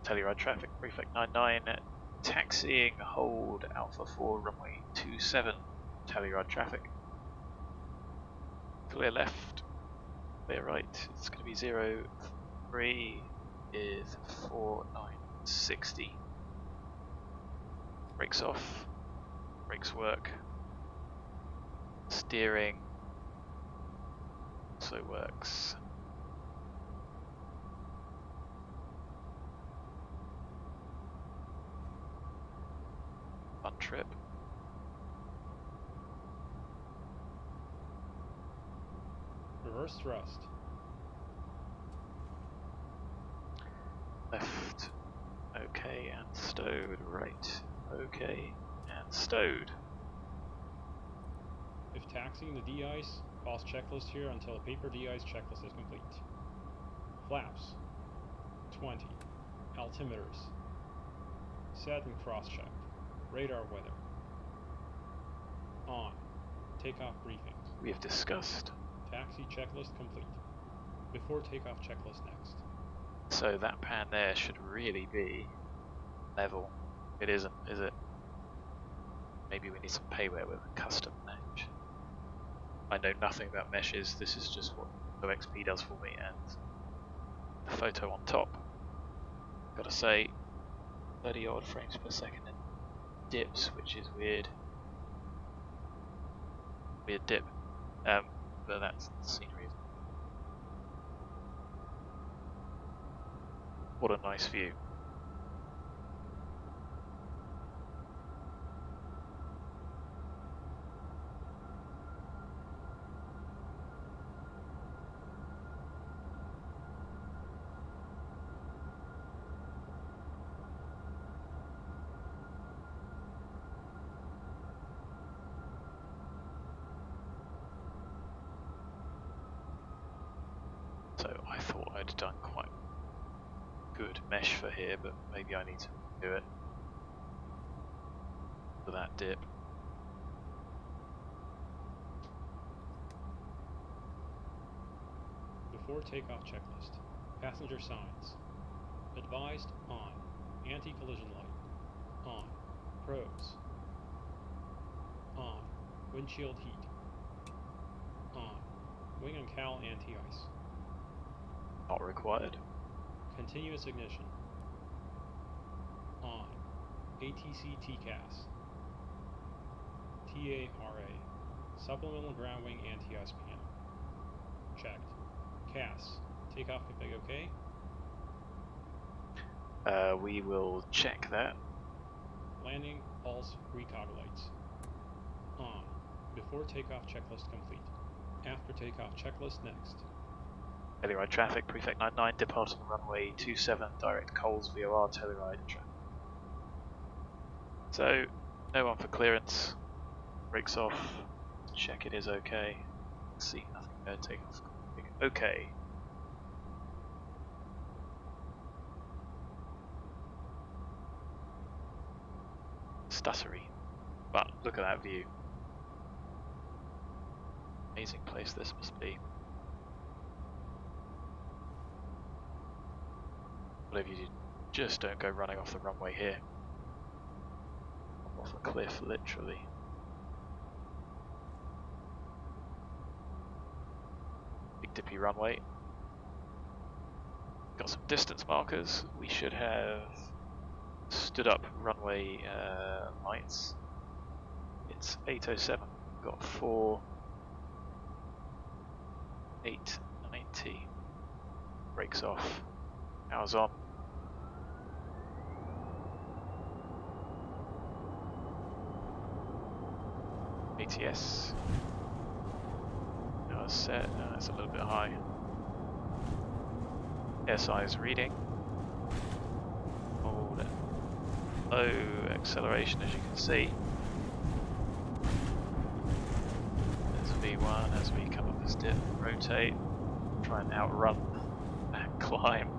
Telluride traffic, prefect 99, taxiing hold Alpha 4, runway 27, Telluride traffic. Clear left, clear right, it's going to be 03 is 4960. Brakes off, brakes work, steering also works. Fun trip. Reverse thrust. Left, okay, and stowed. Right, okay, and stowed. If taxiing the de-ice, pause checklist here until a paper de-ice checklist is complete. Flaps. 20. Altimeters. Set and cross-check. Radar weather. On. Takeoff briefing. We have discussed. Taxi checklist complete. Before takeoff checklist next. So that pan there should really be level. It isn't, is it? Maybe we need some payware with a custom mesh. I know nothing about meshes, this is just what OXP does for me, and the photo on top, gotta say, 30 odd frames per second and dips, which is weird. Weird dip. But that's the scenery. What a nice view. So I thought I'd done quite good mesh for here, but maybe I need to do it for that dip. Before takeoff checklist. Passenger signs. Advised on. Anti-collision light. On. Pros. On. Windshield heat. On. Wing and cowl anti-ice. Not required. Continuous ignition. On. ATC TCAS. TARA. Supplemental ground wing anti-ice panel. Checked. CAS. Takeoff config OK. We will check that. Landing, pulse, recog lights. On. Before takeoff checklist complete. After takeoff checklist next. Telluride traffic, prefect 99, departing runway 27, direct Coles VOR, Telluride traffic. So, no one for clearance. Brakes off. Check it is okay. See nothing there, take off. Okay. Stuttery. But look at that view. Amazing place this must be. Whatever you do, just don't go running off the runway here. Off a cliff, literally. Big dippy runway. Got some distance markers. We should have stood up runway lights. It's 8:07. Got 4:890. Brakes off. Power's on. ATS. Power's set. It's a little bit high. SI is reading. Hold it. Low acceleration, as you can see. There's V1 as we come up this dip, rotate, try and outrun and climb.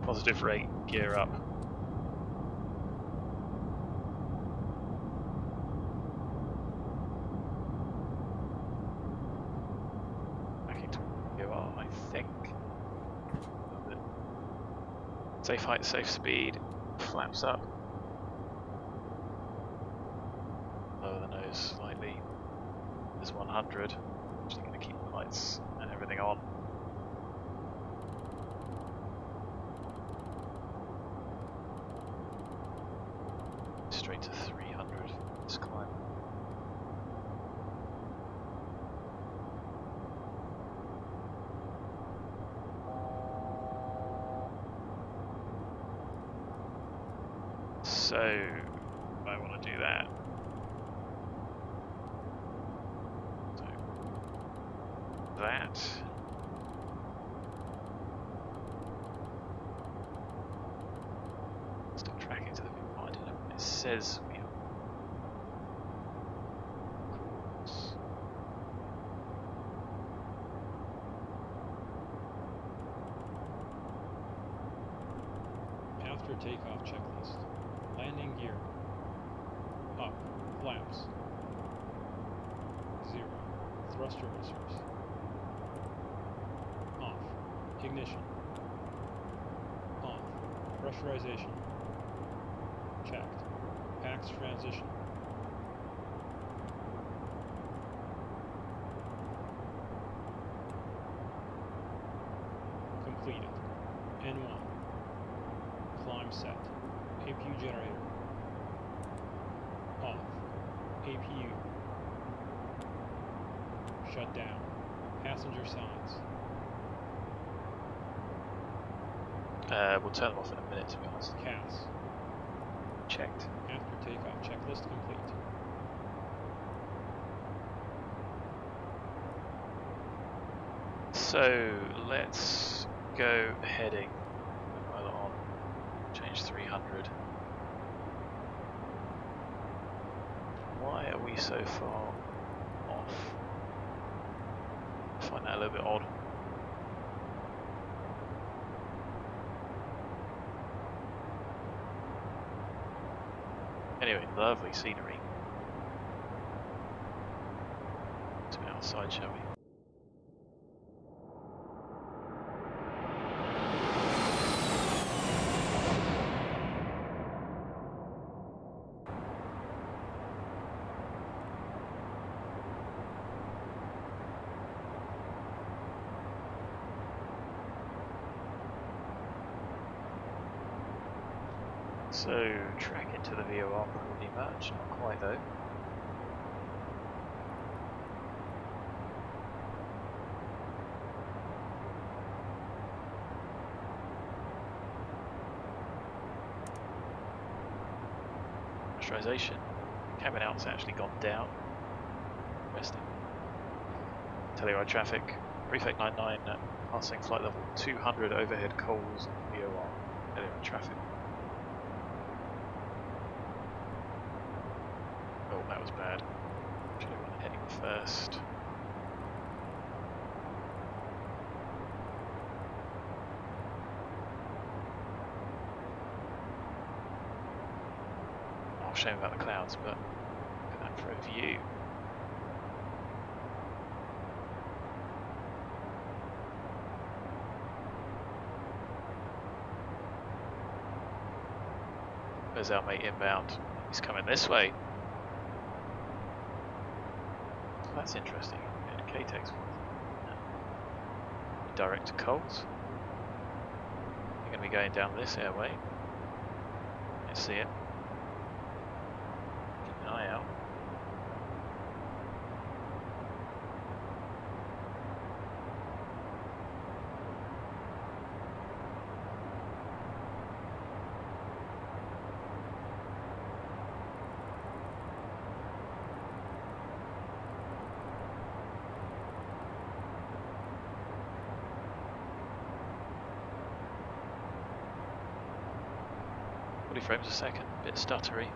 Positive rate, gear up. Back into VOR, I think. Safe height, safe speed, flaps up. Lower the nose slightly. There's 100. Actually going to keep the lights and everything on. Straight to 300 this climb. So, I want to do that. So, that. Stop tracking to the viewpoint. I don't know what it says. We have course. After takeoff checklist. Landing gear. Up. Flaps. 0. Thrust reversers. Off. Ignition. On. Pressurization. Checked. PAX transition. Completed. N1. Climb set. APU generator. Off. APU. Shut down. Passenger signs. We'll turn them off in a minute, to be honest. CAS. Checked. After takeoff checklist complete. So let's go heading. Pilot on. Change 300. Why are we so far off? I find that a little bit odd. Anyway, lovely scenery. Let's go outside, shall we? So, track into the VOR pretty much, not quite though. Pressurization. Cabin out's actually gone down. Interesting. Telluride traffic. Prefect 99 passing flight level 200 overhead Coles VOR. Telluride traffic. Oh, that was bad. Should have been heading first. Oh, shame about the clouds, but look at that for a view. There's our mate inbound. He's coming this way. That's interesting. KTEX. Direct to Coles. You're going to be going down this airway. You see it. Keep an eye out. Frames a second, a bit stuttery.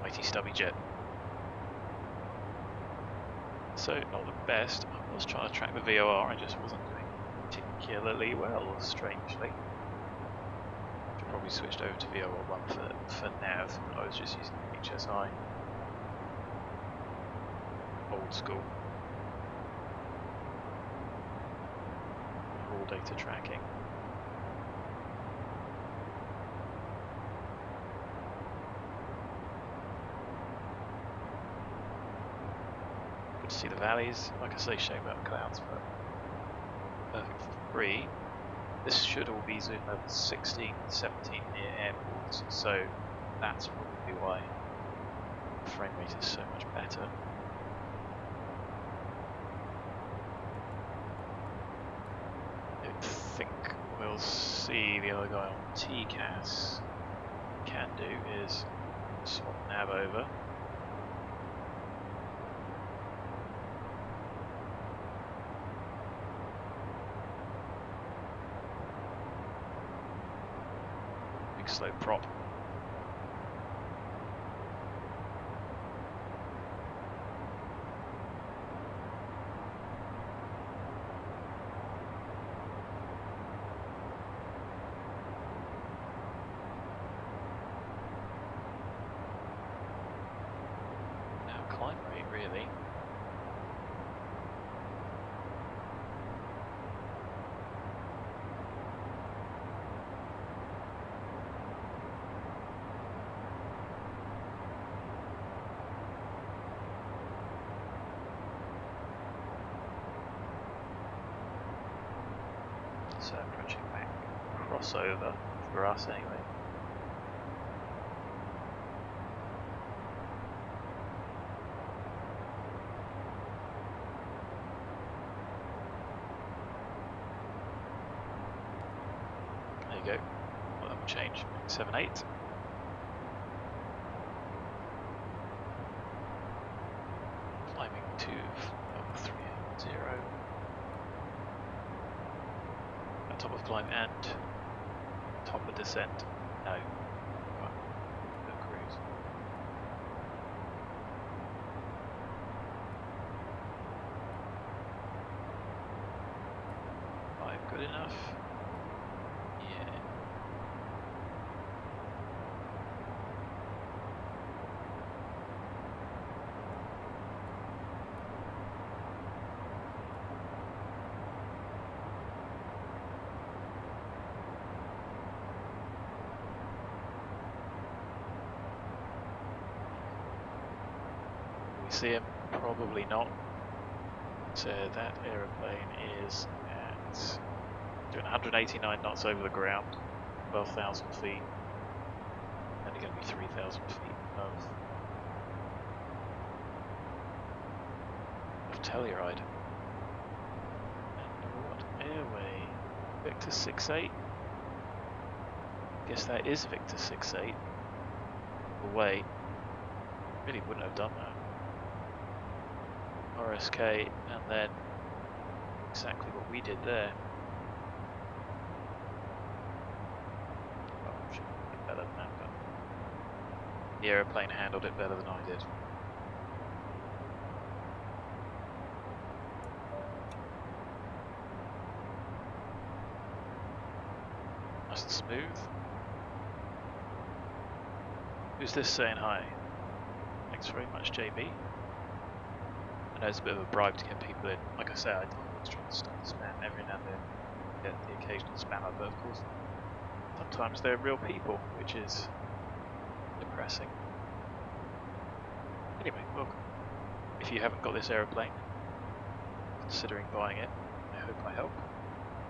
Mighty stubby jet. So not the best. I was trying to track the VOR, I just wasn't doing particularly well, strangely. Probably switched over to VOR1 for nav, but I was just using HSI. Old school. Raw data tracking. Good to see the valleys. Like I say, shame about clouds, but perfect for free. This should all be zoom level 16, 17 near airports, so that's probably why the frame rate is so much better. I think we'll see the other guy on TCAS. Can do is swap nav over. Slow prop. Now climb rate really. So approaching back crossover for us anyway. There you go. Well, that will change. 7-8. Climbing to 3-0. Top of climb and top of descent. No. No cruise. 5 good enough? Yeah. See him? Probably not. So that aeroplane is at doing 189 knots over the ground, above 1,000 feet. Only going to be 3,000 feet of Telluride. And what airway? Victor 68. Guess that is Victor 68. Away. Really wouldn't have done that. RSK, and then exactly what we did there. Well, should be better than that, but the aeroplane handled it better than I did. Nice and smooth. Who's this saying hi? Thanks very much, JB. I know it's a bit of a bribe to get people in. Like I say, I always try to stop the spam every now and then. Get the occasional spammer, but of course, sometimes they're real people, which is depressing. Anyway, welcome. If you haven't got this aeroplane, considering buying it, I hope I help.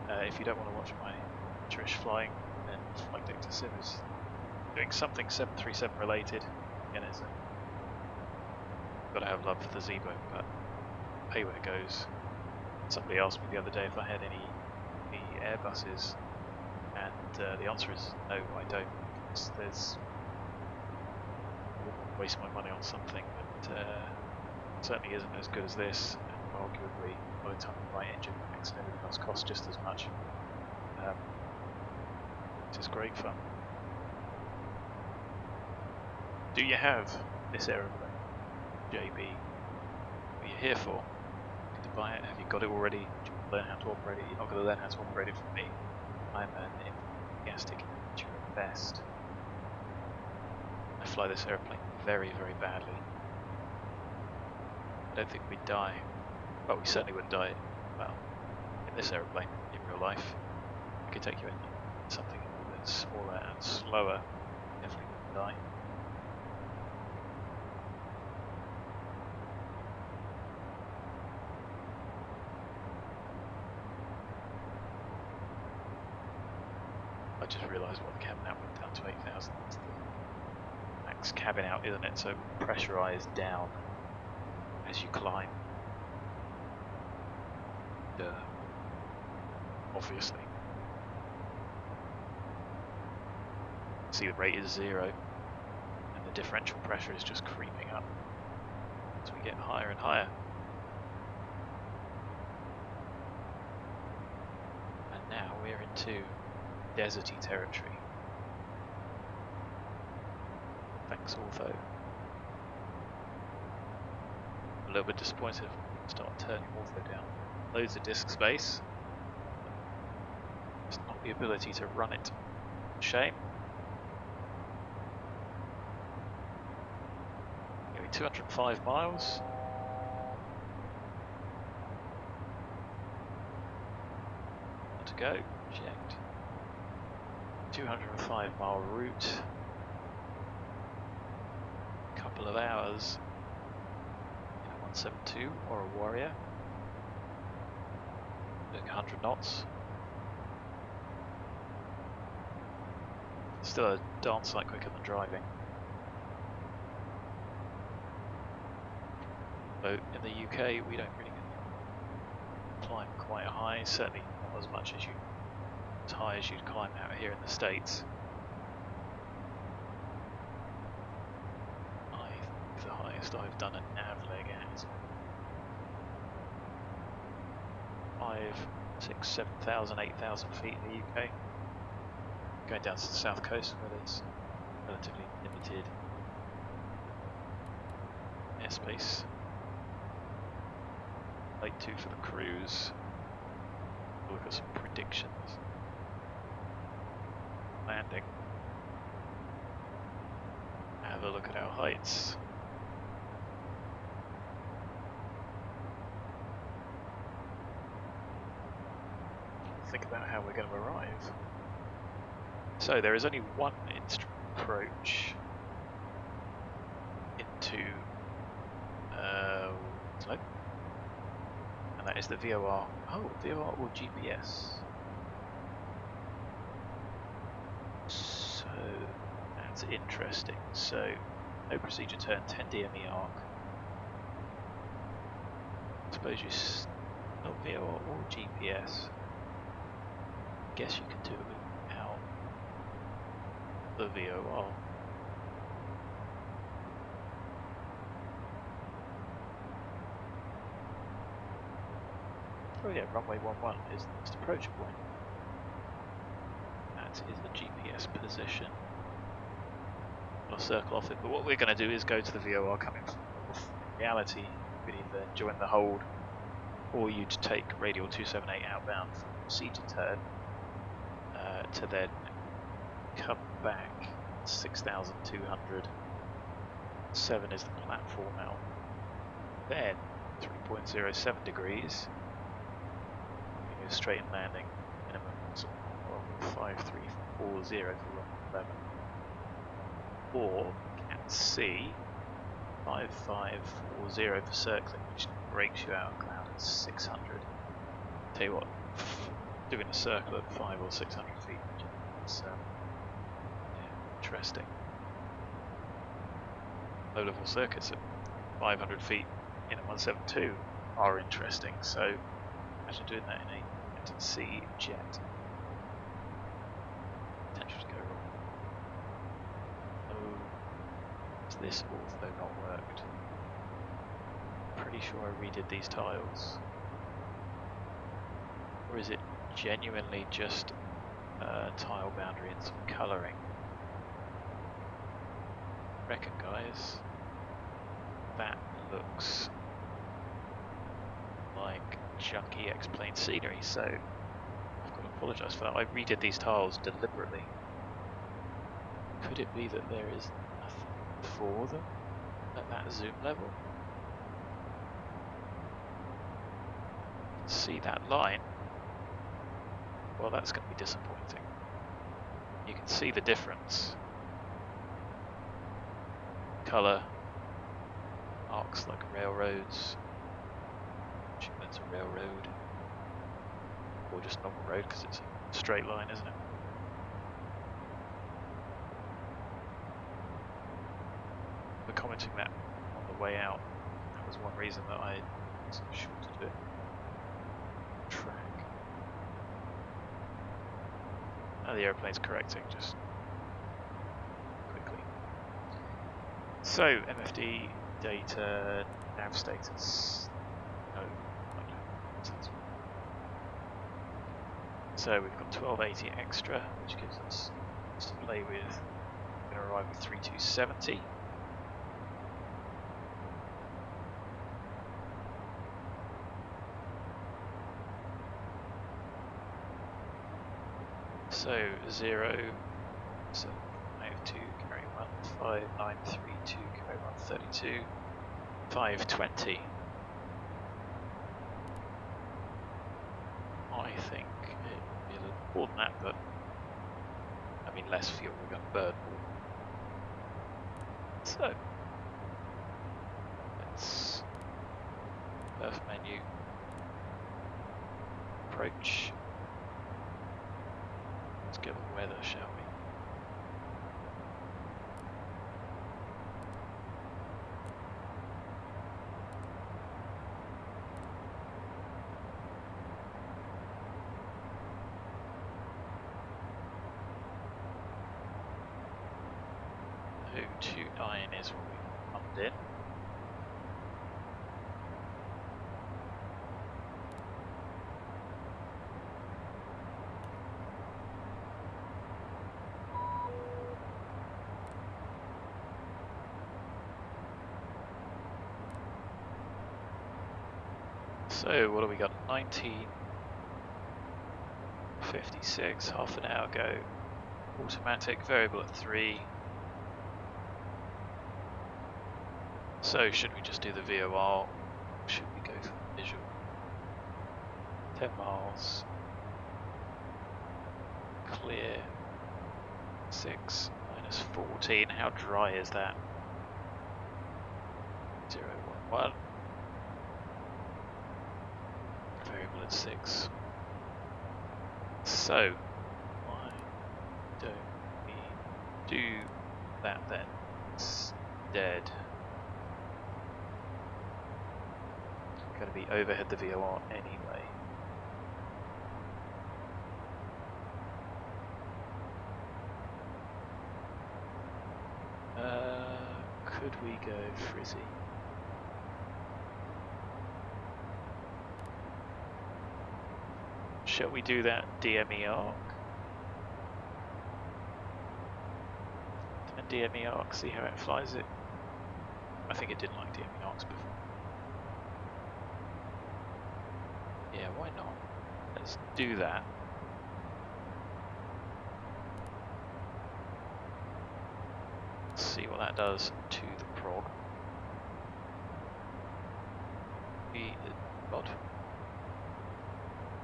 If you don't want to watch my Trish flying, then Flight Dictator Sim is doing something 737 related. Again, it's got to have love for the Zebo, but pay where it goes. Somebody asked me the other day if I had any Airbuses, and the answer is no, I don't. Because there's I wouldn't waste my money on something that certainly isn't as good as this, and arguably by the time you buy engine mix and everything else costs just as much. This is great fun. Do you have this aeroplane, JB? What are you here for? Going to buy it? Have you got it already? Do you want to learn how to operate it? You're not going to learn how to operate it from me. I'm an enthusiastic amateur at best. I fly this aeroplane very, very badly. I don't think we'd die. Well, we certainly wouldn't die, well, in this aeroplane, in real life. I could take you in something a little bit smaller and slower. Definitely wouldn't die. I just realised what the cabin out went down to 8,000. That's the max cabin out, isn't it? So pressurised down as you climb. Duh. Obviously. See, the rate is 0, and the differential pressure is just creeping up as we get higher and higher. And now we're into deserty territory. Thanks, Ortho. A little bit disappointed if I start turning Ortho down. Loads of disk space. Just not the ability to run it. Shame. Nearly 205 miles. More to go. Checked. 205-mile route. Couple of hours. In a 172 or a Warrior. Doing 100 knots. Still a darn sight quicker than driving. So in the UK we don't really climb quite high, certainly not as much as as high as you'd climb out here in the States. I think the highest I've done a nav leg at is 5, 6, 7,000, 8,000 feet in the UK. Going down to the south coast where there's relatively limited airspace. Late 2 for the cruise. We'll look at some predictions. Landing. Have a look at our heights. Think about how we're going to arrive. So there is only one instrument approach into Winslow, and that is the VOR. Oh, VOR or GPS. So that's interesting. So no procedure turn, 10 DME arc. Suppose you not VOR or GPS. Guess you can do it without the VOR. Oh yeah, runway 11 is the next approach point. That is the GPS position. I'll circle off it, but what we're going to do is go to the VOR coming from north. In reality, you could either join the hold, or you'd take radial 278 outbound from procedure turn to then come back 6,200 7 is the platform out. Then 3.07 degrees. Giving you a straight landing minimum of 5340 for run 11. Or Cat C 5540 for circling, which breaks you out of cloud at 600. Tell you what, doing a circle at 500 or 600 feet, it's interesting. Low level circuits at 500 feet in a 172 are interesting, so imagine doing that in a C jet. Potential to go wrong. Oh, has this ortho not worked? Pretty sure I redid these tiles. Or is it genuinely just tile boundary and some colouring? Reckon, guys, that looks like junky X-plane scenery, so I've got to apologise for that. I redid these tiles deliberately. Could it be that there is nothing for them at that zoom level? See that line? Well, that's going to be disappointing. You can see the difference. Colour, arcs like railroads. That's a railroad, or just normal road because it's a straight line, isn't it? For commenting that on the way out, that was one reason that I shorted it. Track. Now the airplane's correcting just quickly. So MFD data, nav status. No. So we've got 1280 extra, which gives us to play with. We're going to arrive at 3270. So 0, 752, carry 1, 5932, carry 132, 520. I think it'd be a little more than that, but I mean less fuel, we're going to burn more. So let's Earth menu, approach. Let's get the weather, shall we? .29 is what we pumped in. So what have we got? 19:56, half an hour ago. Automatic, variable at 3. So should we just do the VOR, or should we go for the visual? 10 miles, clear, 6 minus 14, how dry is that? 011, variable at 6. So, why don't we do that then instead? Going to be overhead the VOR anyway. Could we go frizzy? Shall we do that DME arc? And DME arc, see how it flies it? I think it didn't like DME arcs before. Yeah, why not? Let's do that. See what that does to the frog. God.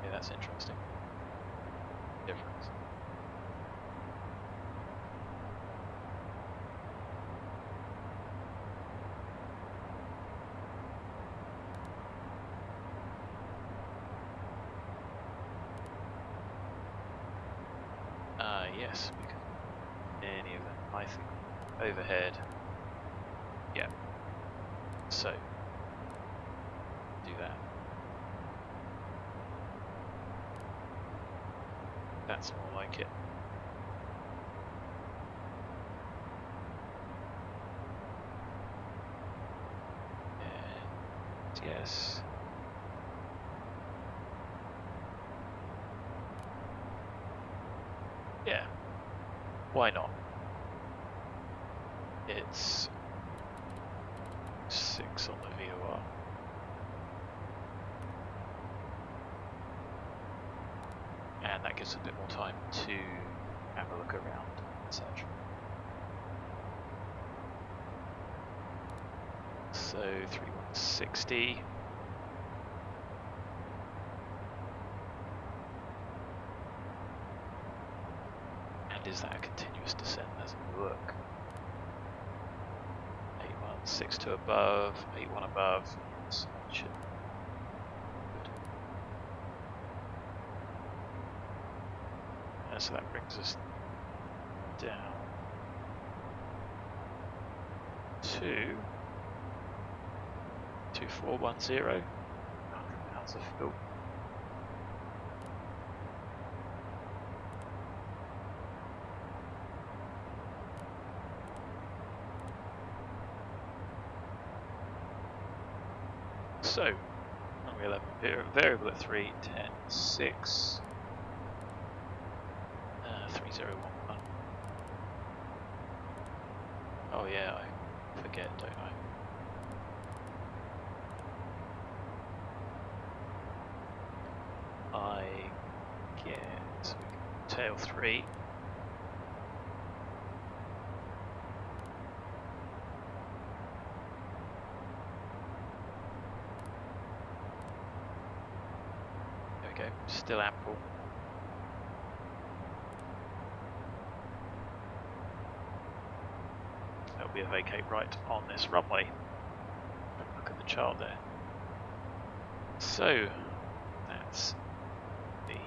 Yeah, that's interesting. Difference. Yes, we can any of them, I think. Overhead. Yeah. So do that. That's more like it. And yes. Yeah. Why not? It's 6 on the VOR. And that gives us a bit more time to have a look around, etc. So 3160. And is that a continuous descent? Let's have a look. 816 to above, 81 above. Yes, it should. So that brings us down to 2410, 100 pounds of fuel. So, we 11 variable at 3, 10, 6. 3011. Oh yeah, I forget, don't I? I get tail 3. There we go, still ample. Be a vacate right on this runway. Look at the chart there. So that's the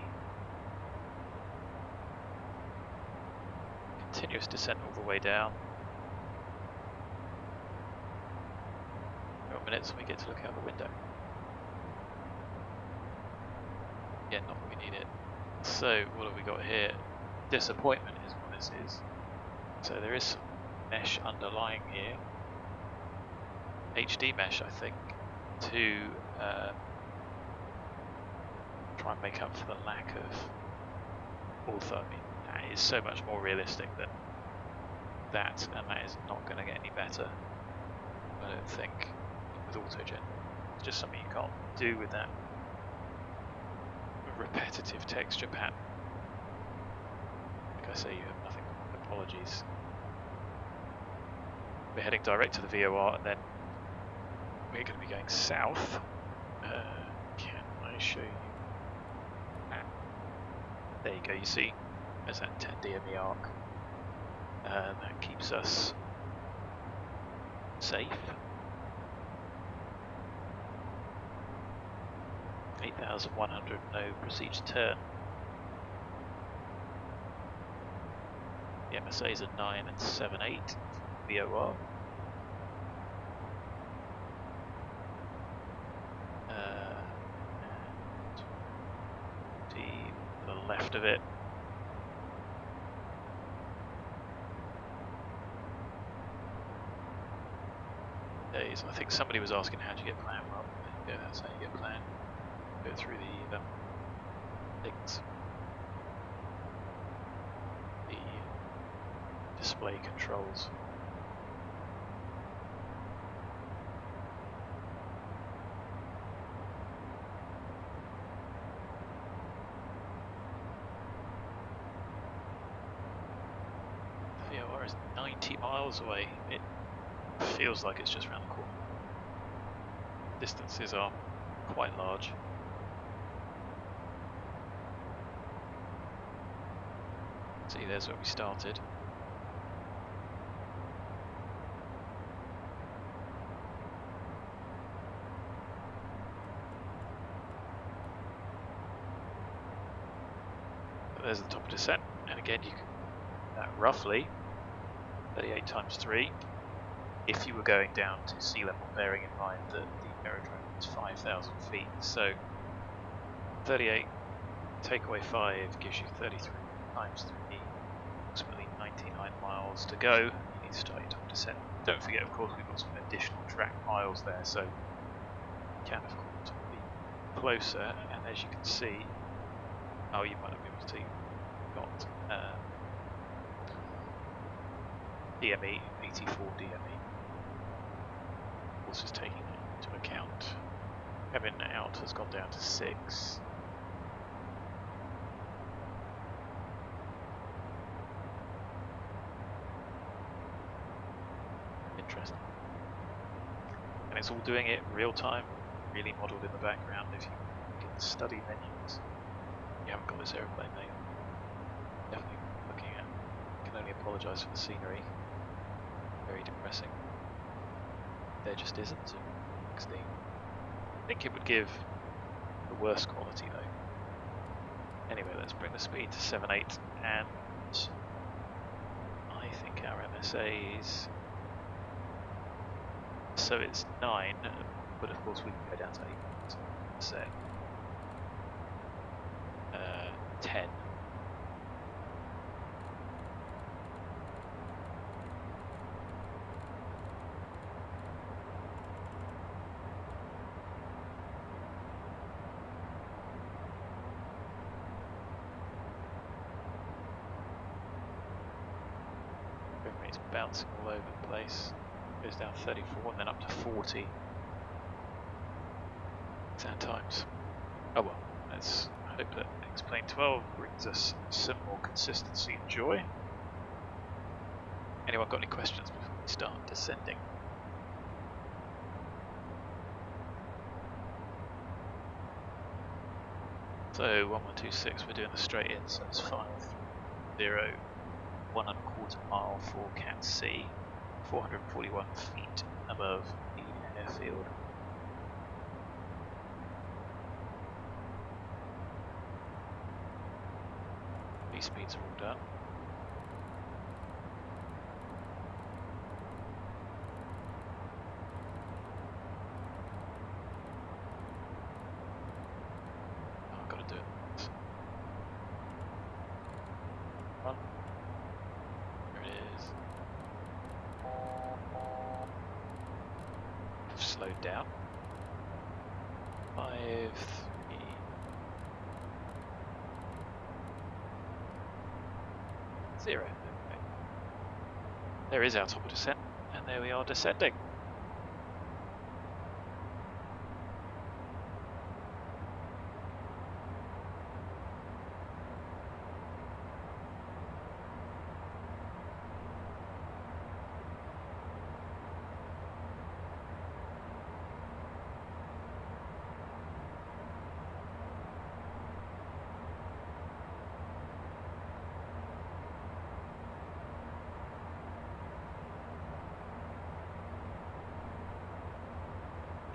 continuous descent all the way down. 12 minutes and we get to look out the window. Yeah, not that we need it. So what have we got here? Disappointment is what this is. So there is some mesh underlying here, HD mesh I think, to try and make up for the lack of Ortho. I mean, that is so much more realistic than that, and that is not going to get any better, I don't think, with autogen. It's just something you can't do with that repetitive texture pattern. Like I say, you have nothing. Apologies. We're heading direct to the VOR and then we're going to be going south. Can I show you? There you go, you see, there's that 10 DME arc. That keeps us safe. 8,100, no proceed to turn. The MSA's are 9 and 7/8. VOR. The left of it. Days. I think somebody was asking how do you get plan. Well, yeah, that's how you get plan. Go through the things. The display controls. The VOR is 90 miles away. It Feels like it's just around the corner. Distances are quite large. See, there's where we started. But there's the top of descent, and again you can that roughly 38 times 3 if you were going down to sea level, bearing in mind that the aerodrome is 5,000 feet. So 38 take away 5 gives you 33 times 3, approximately 99 miles to go. You need to start your top descent. Don't forget, of course, we've got some additional track miles there, so you can, of course, be closer. And as you can see, oh, you might not be able to see, we've got DME, 84 DME. Of course, is taking it into account. Cabin out has gone down to 6. Interesting. And it's all doing it real time, really modelled in the background. If you look at the study menus, you haven't got this aeroplane there. Definitely looking at. Can only apologise for the scenery. Very depressing. There just isn't. 16. I think it would give the worst quality though. Anyway, let's bring the speed to 7.8, and I think our MSA is, so it's 9, but of course we can go down to 8. So say 10. It's bouncing all over the place. Goes down 34 and then up to 40. Sad times. Oh well, let's hope that X-Plane 12 brings us some more consistency and joy. Anyone got any questions before we start descending? So 1126, we're doing the straight in, so it's 5, 0, 1.25 mile for Cat C, 441 feet above the airfield. These speeds are all done. Oh, I've got to do it. Run. There it is. I've slowed down. 5, 3. Zero. Okay. There is our top of descent, and there we are descending.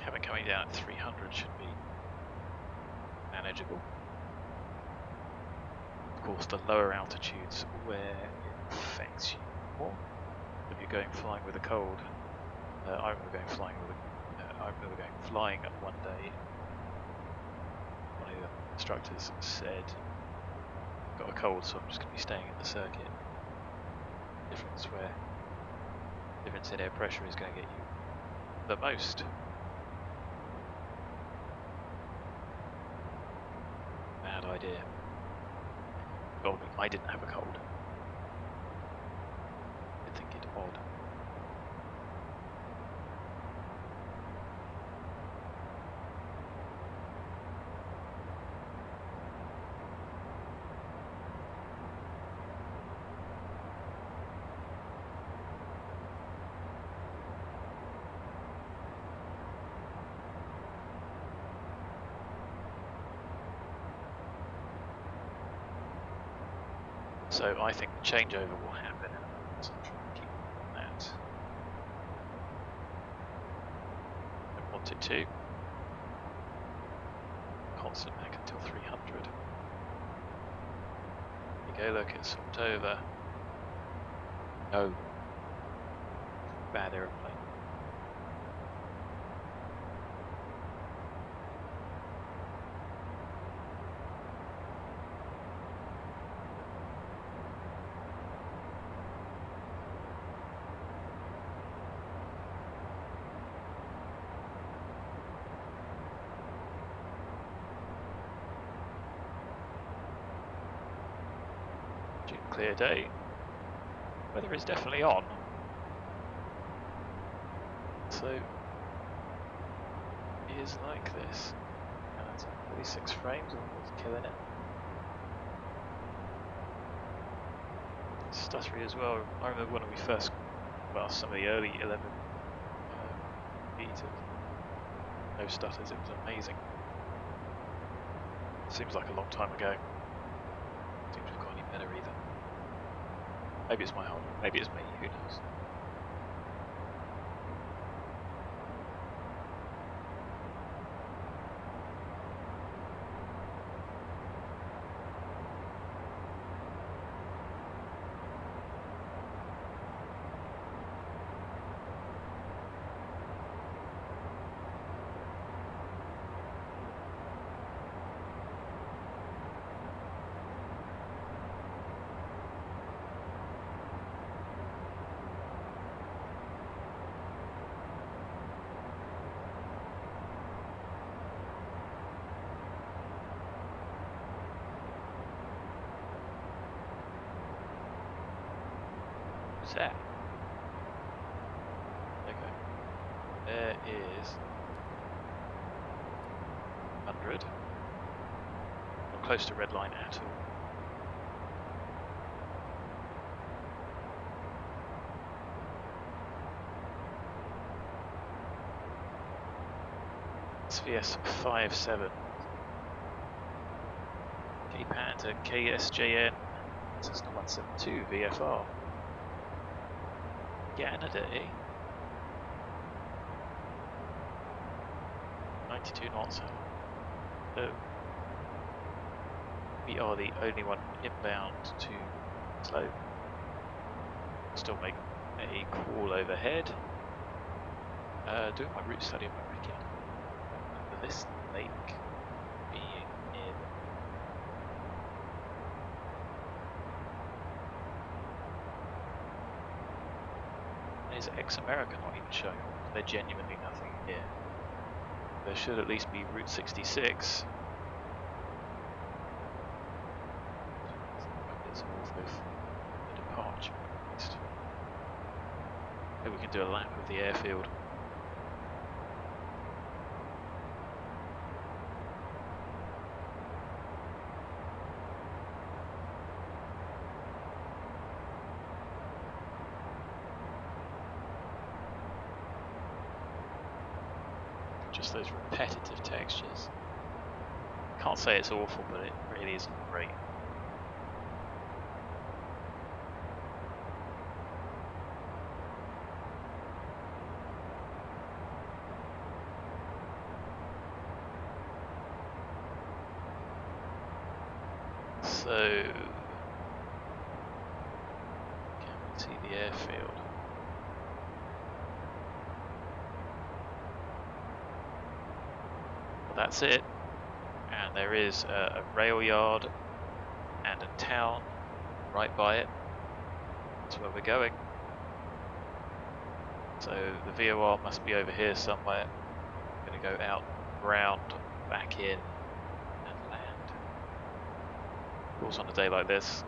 Cabin coming down at 300 should be manageable. Of course, the lower altitudes where it affects you more. If you're going flying with a cold, I remember going flying one day. One of the instructors said, "Got a cold, so I'm just going to be staying in the circuit." Difference in air pressure is going to get you the most. Bad idea. Well, I didn't have a cold. I think it odd. So I think the changeover will happen in a moment, so I'm trying to keep on that. Don't want it to. Constant back until 300. There you go, look, it's swapped over. No. Bad aeroplane. Clear day. Weather is definitely on. So it is like this. And that's 36 frames, almost killing it. Stuttery as well. I remember when we first, well, some of the early 11 beats of no stutters, it was amazing. Seems like a long time ago. Seems we've got any better either. Maybe it's my hardware, maybe it's me, who knows. That? Okay. There is 100. Not close to red line at all. It's VS57. K-Panther KSJN Cessna 172 VFR. Canada, eh? 92 knots. So we are the only one inbound to Winslow. Still make a call overhead. Doing my route study of my recce. Remember this lake being in. Is ex-America not even showing up? There's genuinely nothing here. There should at least be Route 66. It's north of the departure. Maybe we can do a lap of the airfield. Just those repetitive textures. Can't say it's awful, but it really isn't great. So, can we see the airfield? That's it, and there is a rail yard and a town right by it. That's where we're going. So the VOR must be over here somewhere. I'm going to go out, round, back in, and land. Of course, on a day like this,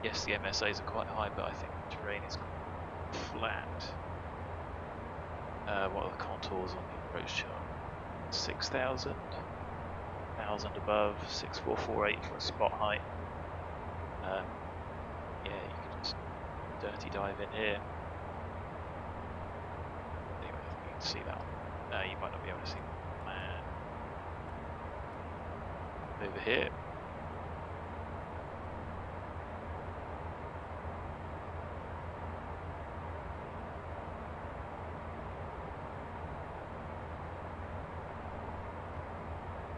yes, the MSAs are quite high, but I think the terrain is flat. What are the contours on the approach chart? 6,000, 1,000 above, 6,448 for a spot height. Yeah, you can just dirty dive in here. Anyway, I think you can see that one. You might not be able to see the plan. Over here.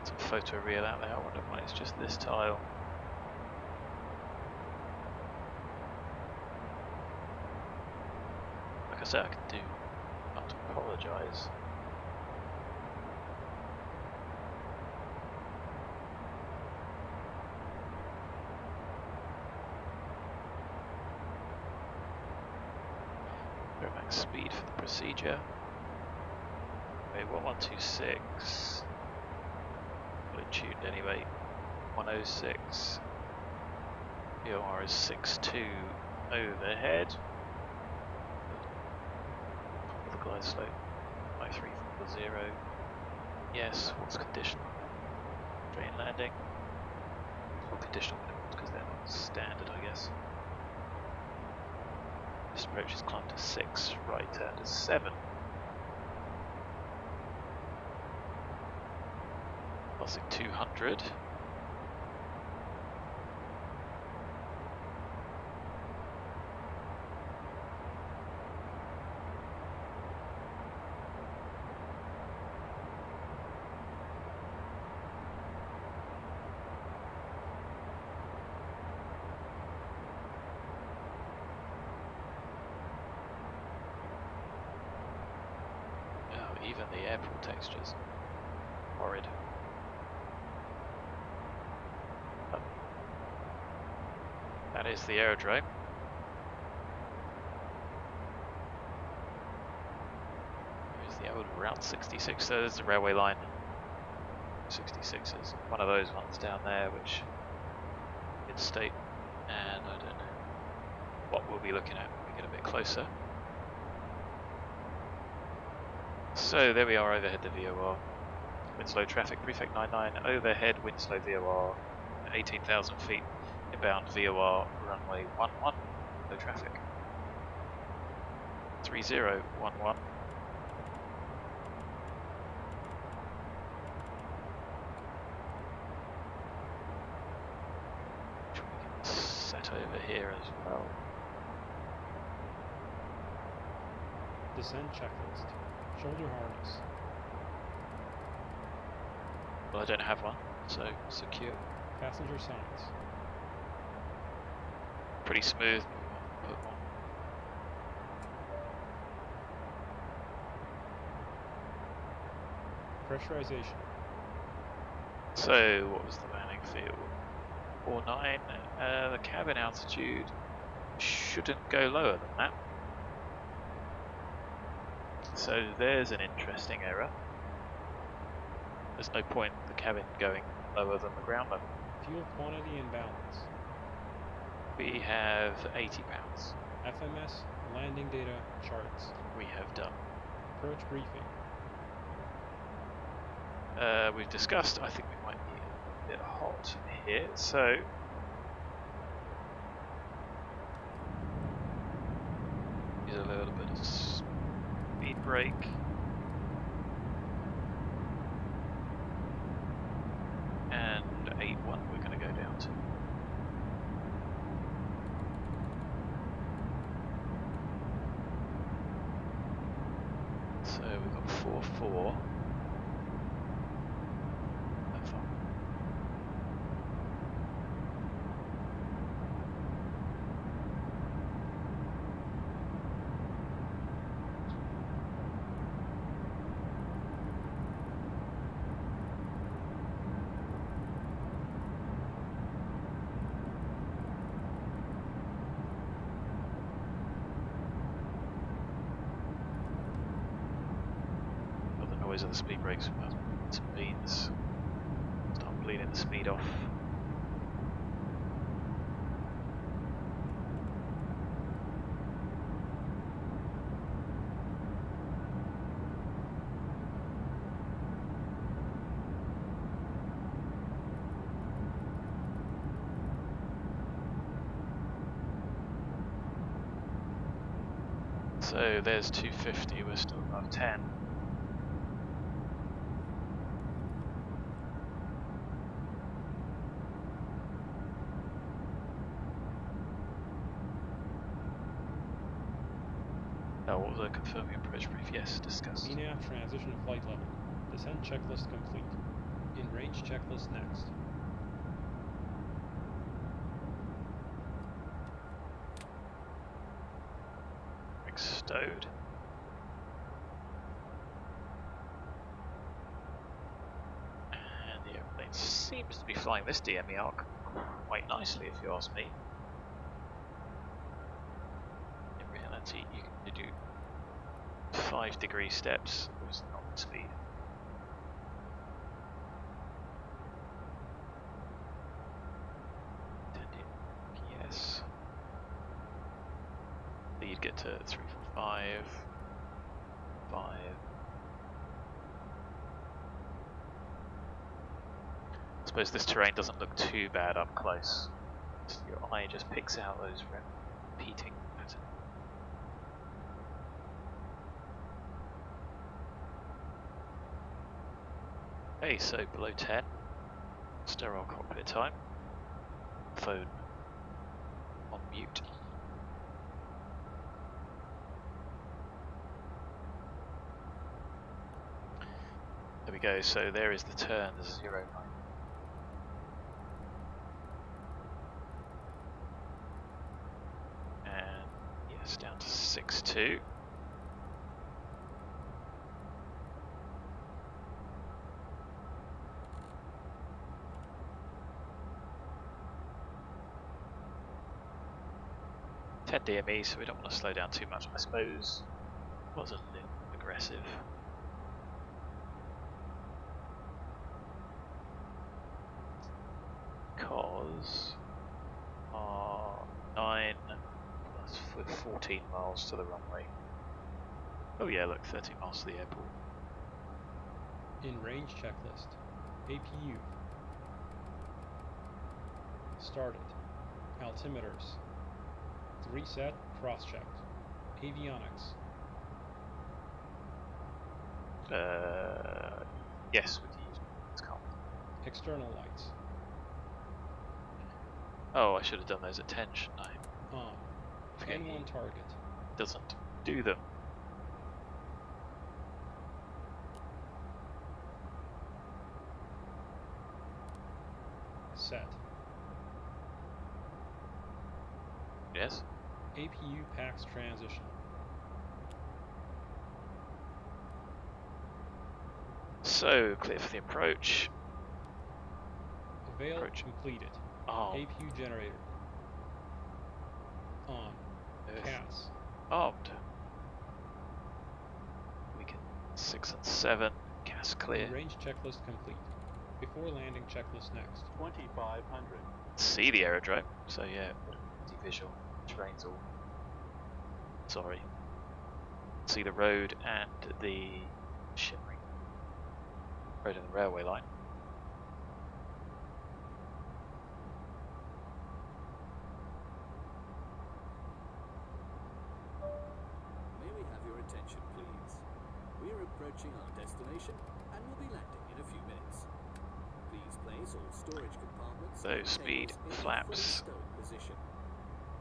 Some photo reel out there. I wonder why it's just this tile. Like I said, I could do not to apologise. Max speed for the procedure. Okay, 1126. Got it tuned anyway. 106. VOR is 62 overhead. Top of the glide slope. 5340. Yes, what's conditional? Drain landing. Or conditional minimums because they're not standard, I guess. This approach is climbed to 6, right turn to 7. Passing 200. Even the airport textures, horrid. But that is the aerodrome. There's the old Route 66, so there's the railway line. 66 is one of those ones down there, which is state, and I don't know what we'll be looking at when we get a bit closer. So there we are, overhead the VOR. Winslow traffic, prefect 99, overhead Winslow VOR, 18,000 feet, inbound VOR, runway 11, no traffic. 3011. Which we can set over here as well. Descent checklist. Shoulder harness. Well, I don't have one, so secure. Passenger signs. Pretty smooth. Put one. Pressurization. So, what was the landing field? 49. The cabin altitude shouldn't go lower than that. So there's an interesting error. There's no point in the cabin going lower than the ground level. Fuel quantity and balance. We have 80 pounds. FMS, landing data, charts. We have done. Approach briefing. We've discussed, I think we might be a bit hot here, so use a little bit of speed brake. And 8.1 we're going to go down to. So we've got 4.4. Of the speed brakes means start bleeding the speed off. So there's 250, we're still above 10. What was I confirming approach brief? Yes, discussed. VNAV transition flight level. Descent checklist complete. In range checklist next. Stowed. And the airplane seems to be flying this DME arc quite nicely, if you ask me. In reality, you can do 5-degree steps with not speed. Yes. You'd get to 345, 5. I suppose this terrain doesn't look too bad up close. Your eye just picks out those repeating patterns. Okay, so below 10, sterile cockpit time. Phone on mute. There we go, so there is the turn, the 09. And yes, down to 6.2. DME, so we don't want to slow down too much. I suppose it was a little aggressive. Because 9 plus 14 miles to the runway. Oh yeah, look, 13 miles to the airport. In range checklist. APU. Started. Altimeters. Reset, cross-checked. Avionics. Yes, we can use it's calm. External lights. Oh, I should have done those at 10, shouldn't I? On. Okay. N1 target. Doesn't do them. Set. Yes. APU PAX transition. So, clear for the approach. Avail completed. Oh. APU generator. On. CAS. Armed. We can 6 and 7. CAS clear. Range checklist complete. Before landing checklist next. 2500. See the aerodrome. So yeah, visual. Terrain's all. Sorry. See the road and the shimmering road and the railway line. May we have your attention, please? We're approaching our destination and will be landing in a few minutes. Please place all storage compartments So speed, flaps. position.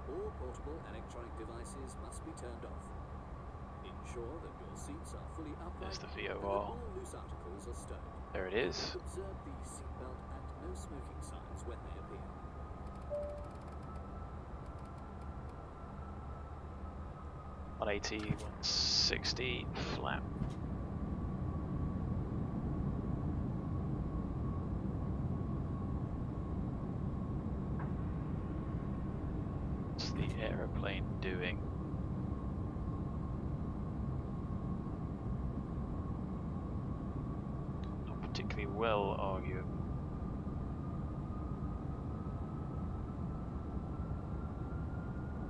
All portable electronic devices must be turned off. Ensure that your seats are fully upright There's the and that VOR. all loose articles are stowed. There it is. Observe the seatbelt and no smoking signs when they appear. 180, 160, flap. What's the aeroplane doing? Not particularly well, argue.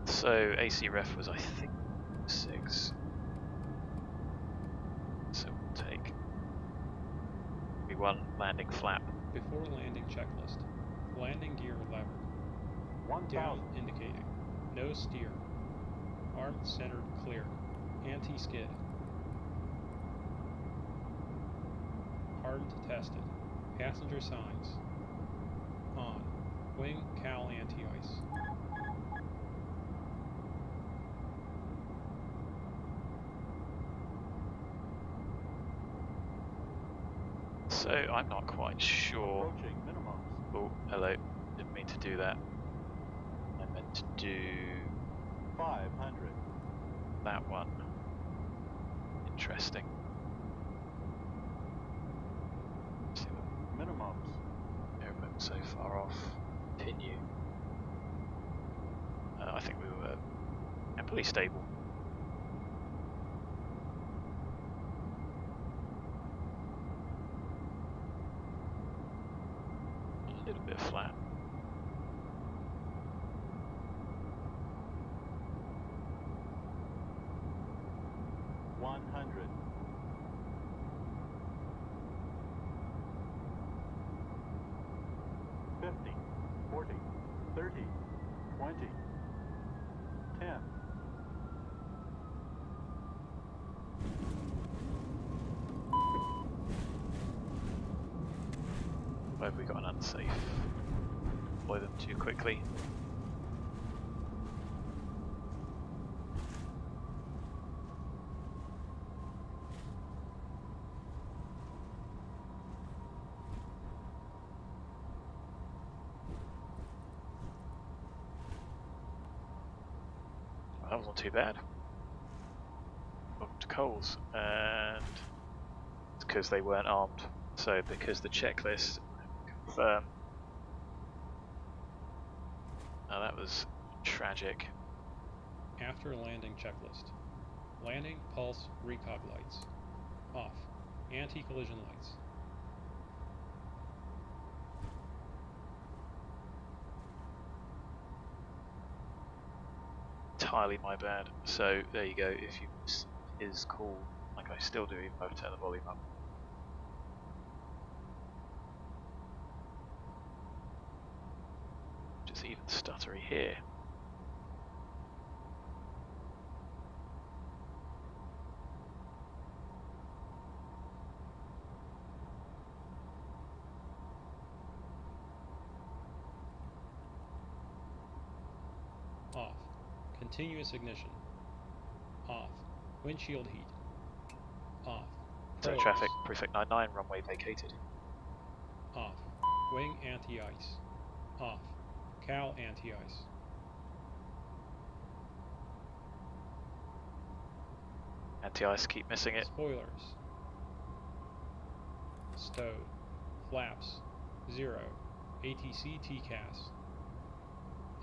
So AC ref was, I think, 6. So we'll take one landing flap. Before landing checklist. Landing gear lever. 1000. Down indicating. No steer. Arm centered clear. Anti-skid. Armed tested. Passenger signs. On. Wing cowl anti-ice. So I'm not quite sure. Approaching minimums. Oh, hello. Didn't mean to do that. I meant to do 500. that one. Interesting. See what Minimums. airboat so far off. Continue. I think we were amply stable. A little bit flat. $100. 50, 40, 30, 20, 10. Where have we got an unsafe? Deploy them too quickly. Well, that wasn't too bad. Booked coals, and it's because they weren't armed. So because the checklist confirm. Now that was tragic. After landing checklist. Landing pulse recog lights. Off. Anti-collision lights. Entirely my bad. So there you go. If you miss his call, like I still do, even though I've turned the volume up. Just even stuttery here. Off. Continuous ignition. Off. Windshield heat. Off. So Furls. traffic, prefect 99, runway vacated. Off. Wing anti-ice. Off. Cowl anti-ice. Anti-ice, keep missing it. Spoilers. Stowed. Flaps. 0. ATC TCAS.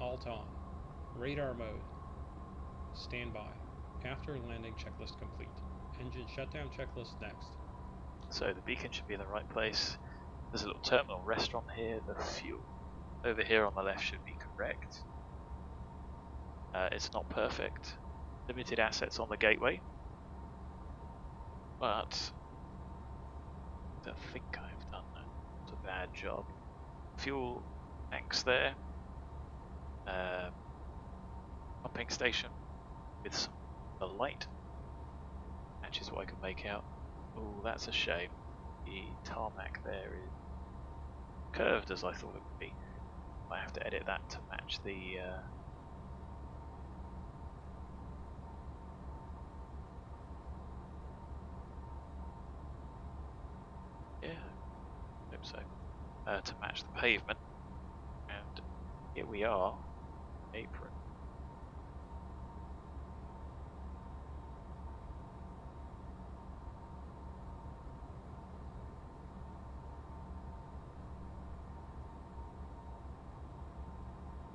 Alt on. Radar mode. Standby. After landing checklist complete. Engine shutdown checklist next. So the beacon should be in the right place. There's a little terminal restaurant here. The fuel over here on the left should be correct. It's not perfect. Limited assets on the gateway. But I don't think I've done a bad job. Fuel tanks there. Pumping station with some a light. Matches what I can make out. Oh, that's a shame. The tarmac there is curved as I thought it would be. I have to edit that to match the yeah, hope so. To match the pavement, and here we are, apron.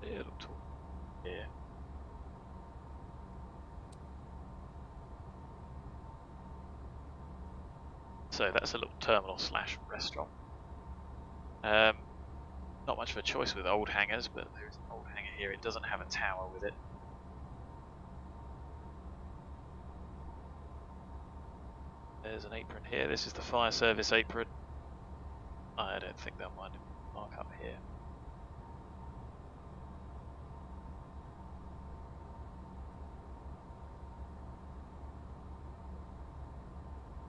A little tall here. So that's a little terminal slash restaurant. Not much of a choice with old hangars, but there's an old hangar here. It doesn't have a tower with it. There's an apron here. This is the fire service apron. I don't think they'll mind a mark up here.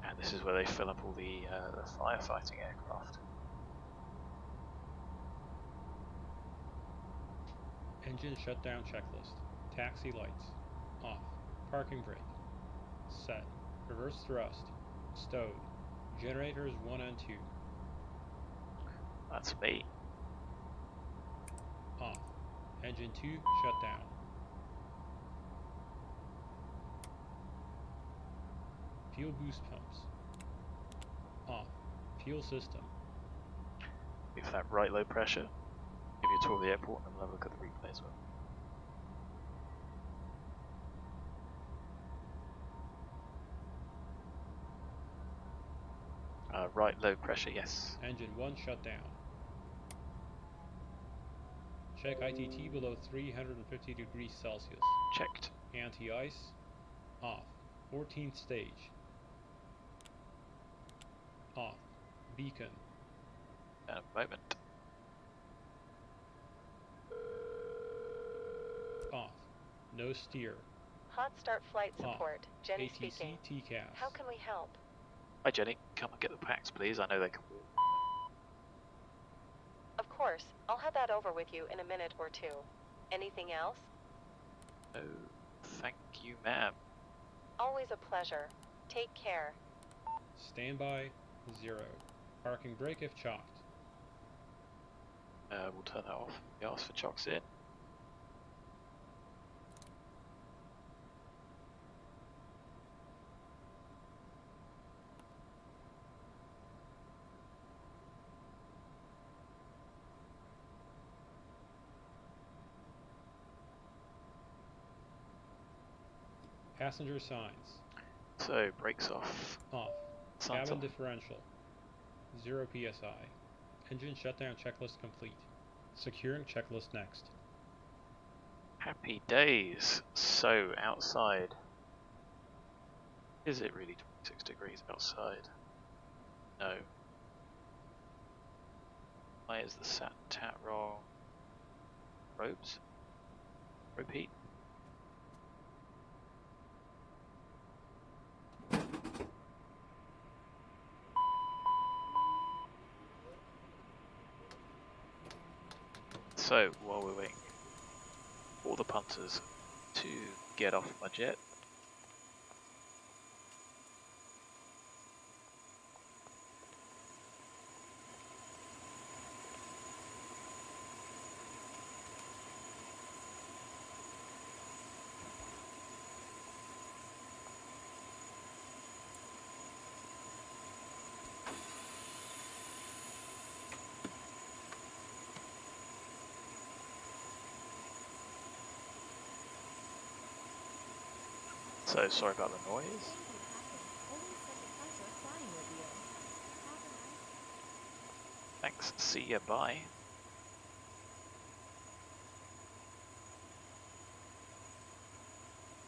And this is where they fill up all the firefighting aircraft. Engine shutdown checklist. Taxi lights. Off. Parking brake. Set. Reverse thrust. Stowed. Generators 1 and 2. That's me. Off. Engine 2 shut down. Fuel boost pumps. Off. Fuel system. Give that right low pressure. Give you a tour of the airport and then we'll have a look at the replay as well. Right low pressure, yes. Engine 1 shut down. Check ITT below 350 degrees Celsius. Checked. Anti-ice. Off. 14th stage. Off. Beacon. A moment. Off. No steer. Hot Start Flight Off. Support. Jenny ATC speaking. TCAS. How can we help? Hi Jenny, come and get the packs please, I know they can walk. Of course, I'll have that over with you in a minute or two. Anything else? Oh, thank you ma'am. Always a pleasure. Take care. Standby 0. Parking brake if chocked. We'll turn that off. We ask for chocks in. Passenger signs. So, brakes off. Off. Signs Cabin off. differential. 0 psi. Engine shutdown checklist complete. Securing checklist next. Happy days. So, outside. Is it really 26 degrees outside? No. Why is the sat tat wrong? Robes? Repeat. So, while we're waiting for the punters to get off my jet, so sorry about the noise. Thanks, see ya, bye.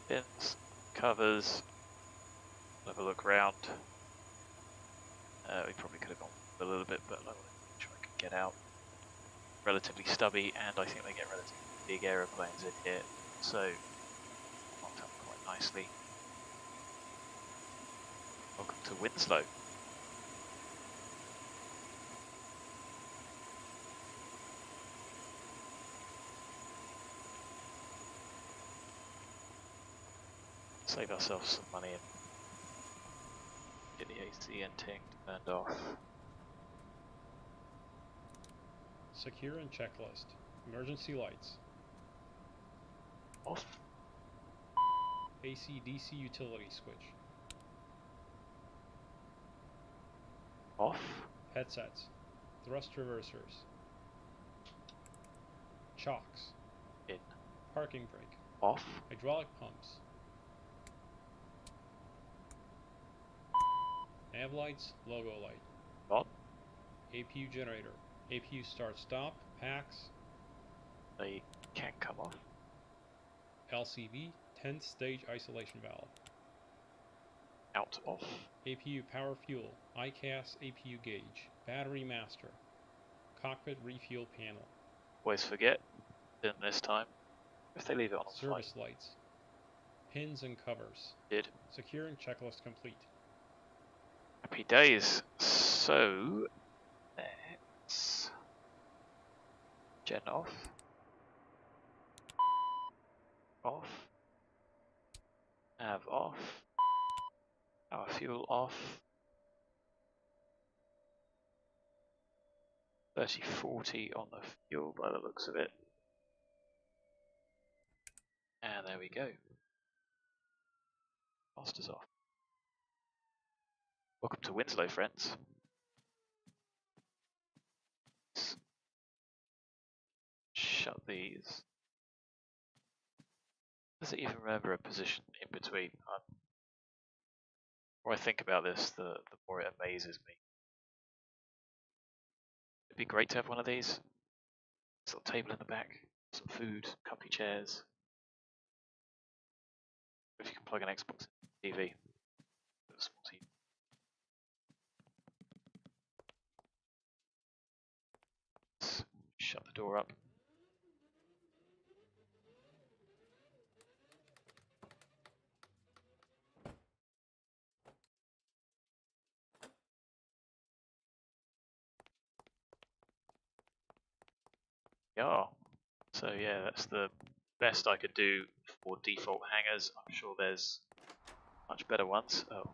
Pins, covers, have a look around. We probably could have gone a little bit, but I wanted to make sure I could get out. Relatively stubby, and I think they get relatively big aeroplanes in here, so locked up quite nicely. Welcome to Winslow. Save ourselves some money and get the AC and ting turned off. Secure and checklist. Emergency lights. Off. AC DC utility switch. Off. Headsets. Thrust reversers. Chocks. In. Parking brake. Off. Hydraulic pumps. Nav lights, logo light. On. APU generator. APU start stop, packs. They can't come off. LCV, 10th stage isolation valve. Out of. APU power fuel, ICAS APU gauge, battery master. Cockpit refuel panel. Always forget. Didn't this time. If they leave it on Service flight. lights. Pins and covers. Did. Securing checklist complete. Happy days. So let's gen off. Off. Nav off. Our fuel off. 3040 on the fuel by the looks of it. And there we go. Master's off. Welcome to Winslow, friends. Let's shut these. Does it even remember a position in between? The more I think about this, the more it amazes me. It'd be great to have one of these. This little table in the back, some food, comfy chairs. If you can plug an Xbox in TV. A small TV. Let's shut the door up. Yeah. So yeah, that's the best I could do for default hangars. I'm sure there's much better ones. Oh.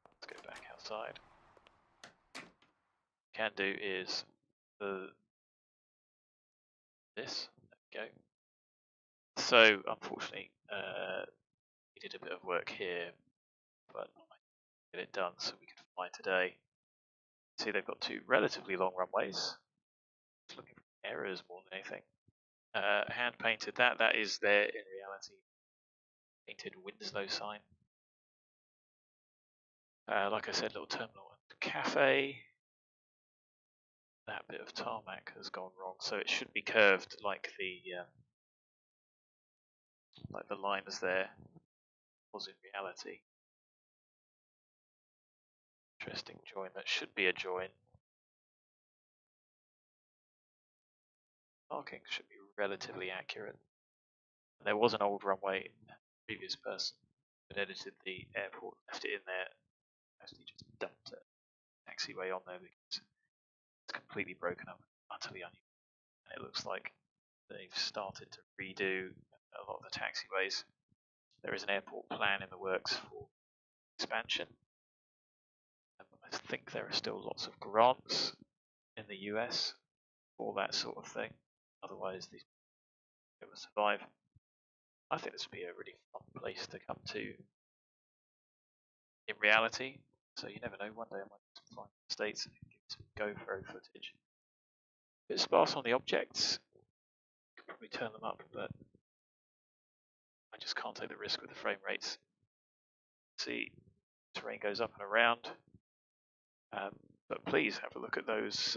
Let's go back outside. Can do is this. There we go. So unfortunately, we did a bit of work here, but I get it done so we could fly today. See, they've got two relatively long runways. Just looking for errors more than anything. Hand painted that. That is their, in reality, painted Winslow sign. Like I said, little terminal and cafe. That bit of tarmac has gone wrong, so it should be curved like the lines there was in reality. Interesting join. That should be a join. Marking should be relatively accurate. There was an old runway. The previous person had edited the airport, left it in there, actually just dumped a taxiway on there because it's completely broken up, utterly unusable. And it looks like they've started to redo a lot of the taxiways. There is an airport plan in the works for expansion. I think there are still lots of grants in the US for that sort of thing. Otherwise, these people will survive. I think this would be a really fun place to come to in reality. So you never know, one day I might fly to the States and give some GoPro footage. A bit sparse on the objects. Could probably turn them up, but I just can't take the risk with the frame rates. See, terrain goes up and around. But please have a look at those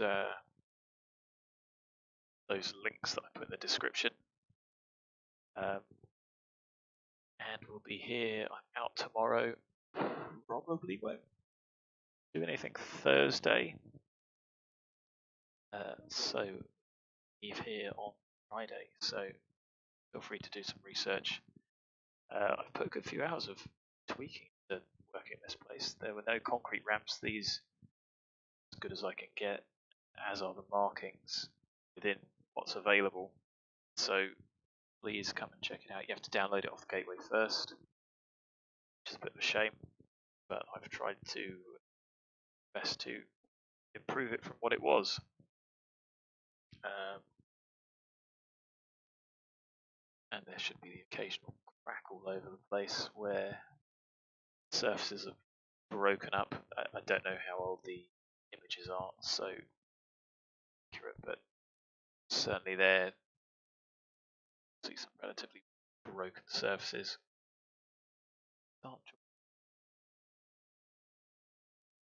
links that I put in the description. And we'll be here. I'm out tomorrow. Probably won't do anything Thursday. So leave here on Friday. So feel free to do some research. I've put a good few hours of tweaking to work in this place. There were no concrete ramps. These as good as I can get, as are the markings within what's available. So please come and check it out. You have to download it off the gateway first, which is a bit of a shame, but I've tried to best to improve it from what it was. And there should be the occasional crack all over the place where surfaces are broken up. I don't know how old the images are, so accurate, but certainly there see some relatively broken surfaces.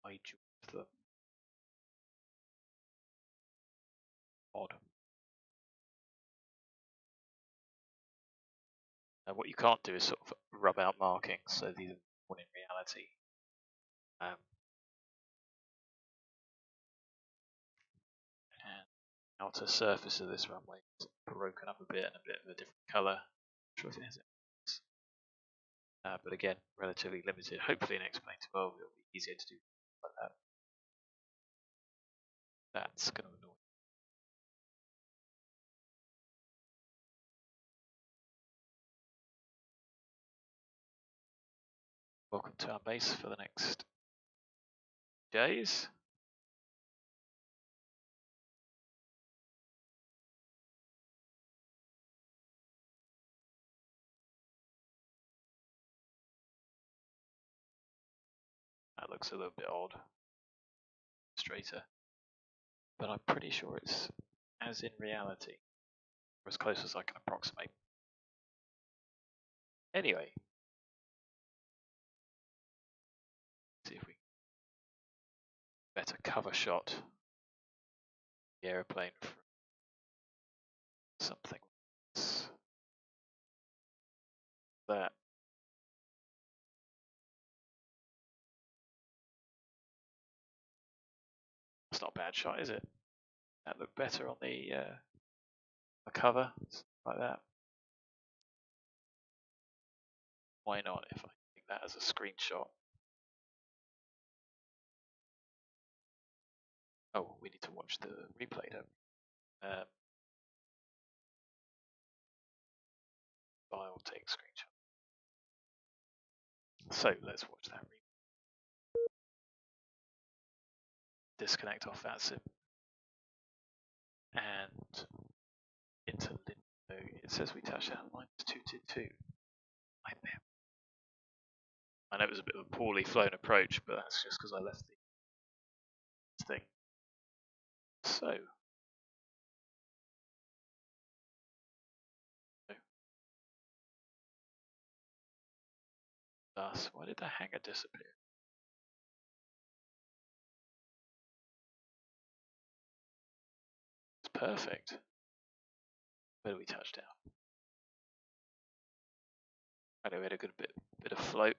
I joined them. Odd. What you can't do is sort of rub out markings, so these are worn in reality. And outer surface of this runway is broken up a bit and a bit of a different colour. Not sure if it has it. But again, relatively limited. Hopefully in X-Plane 12 it'll be easier to do like that. That's going to annoy. Welcome to our base for the next days. That looks a little bit odd, straighter, but I'm pretty sure it's as in reality, or as close as I can approximate. Anyway, see if we better cover shot the aeroplane from something that. It's not a bad shot, is it? That looked better on the cover, like that. Why not? If I take that as a screenshot. Oh, we need to watch the replay, don't we? File, take screenshot. So let's watch that replay. Disconnect off VATSIM and into Lindo. It says we touched down -222. Nightmare. I know it was a bit of a poorly flown approach, but that's just because I left the thing. So. Thus, why did the hangar disappear? It's perfect. Where do we touch down? I know we had a good bit of float.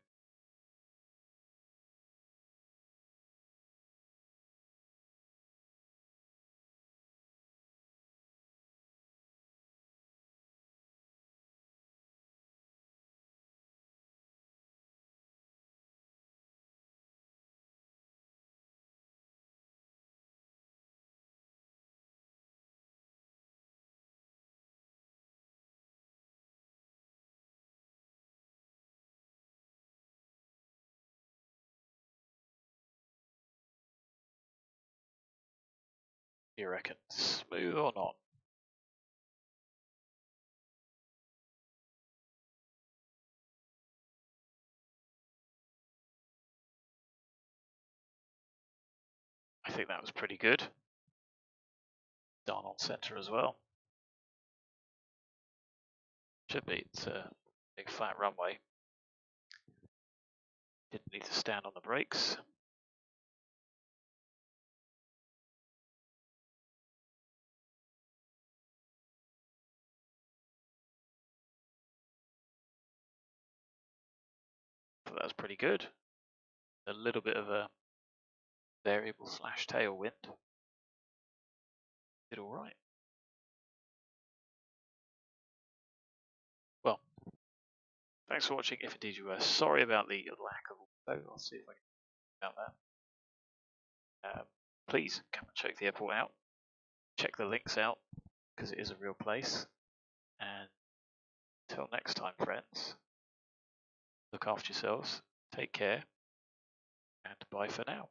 You reckon smooth or not? I think that was pretty good. Done on center as well. Should be. It's a big flat runway. Didn't need to stand on the brakes. But that was pretty good. A little bit of a variable / tailwind. Did all right. Well, thanks for watching. If indeed you were, sorry about the lack of audio. I'll see if I can do about that. Please come and check the airport out. Check the links out because it is a real place. And until next time, friends, look after yourselves, take care, and bye for now.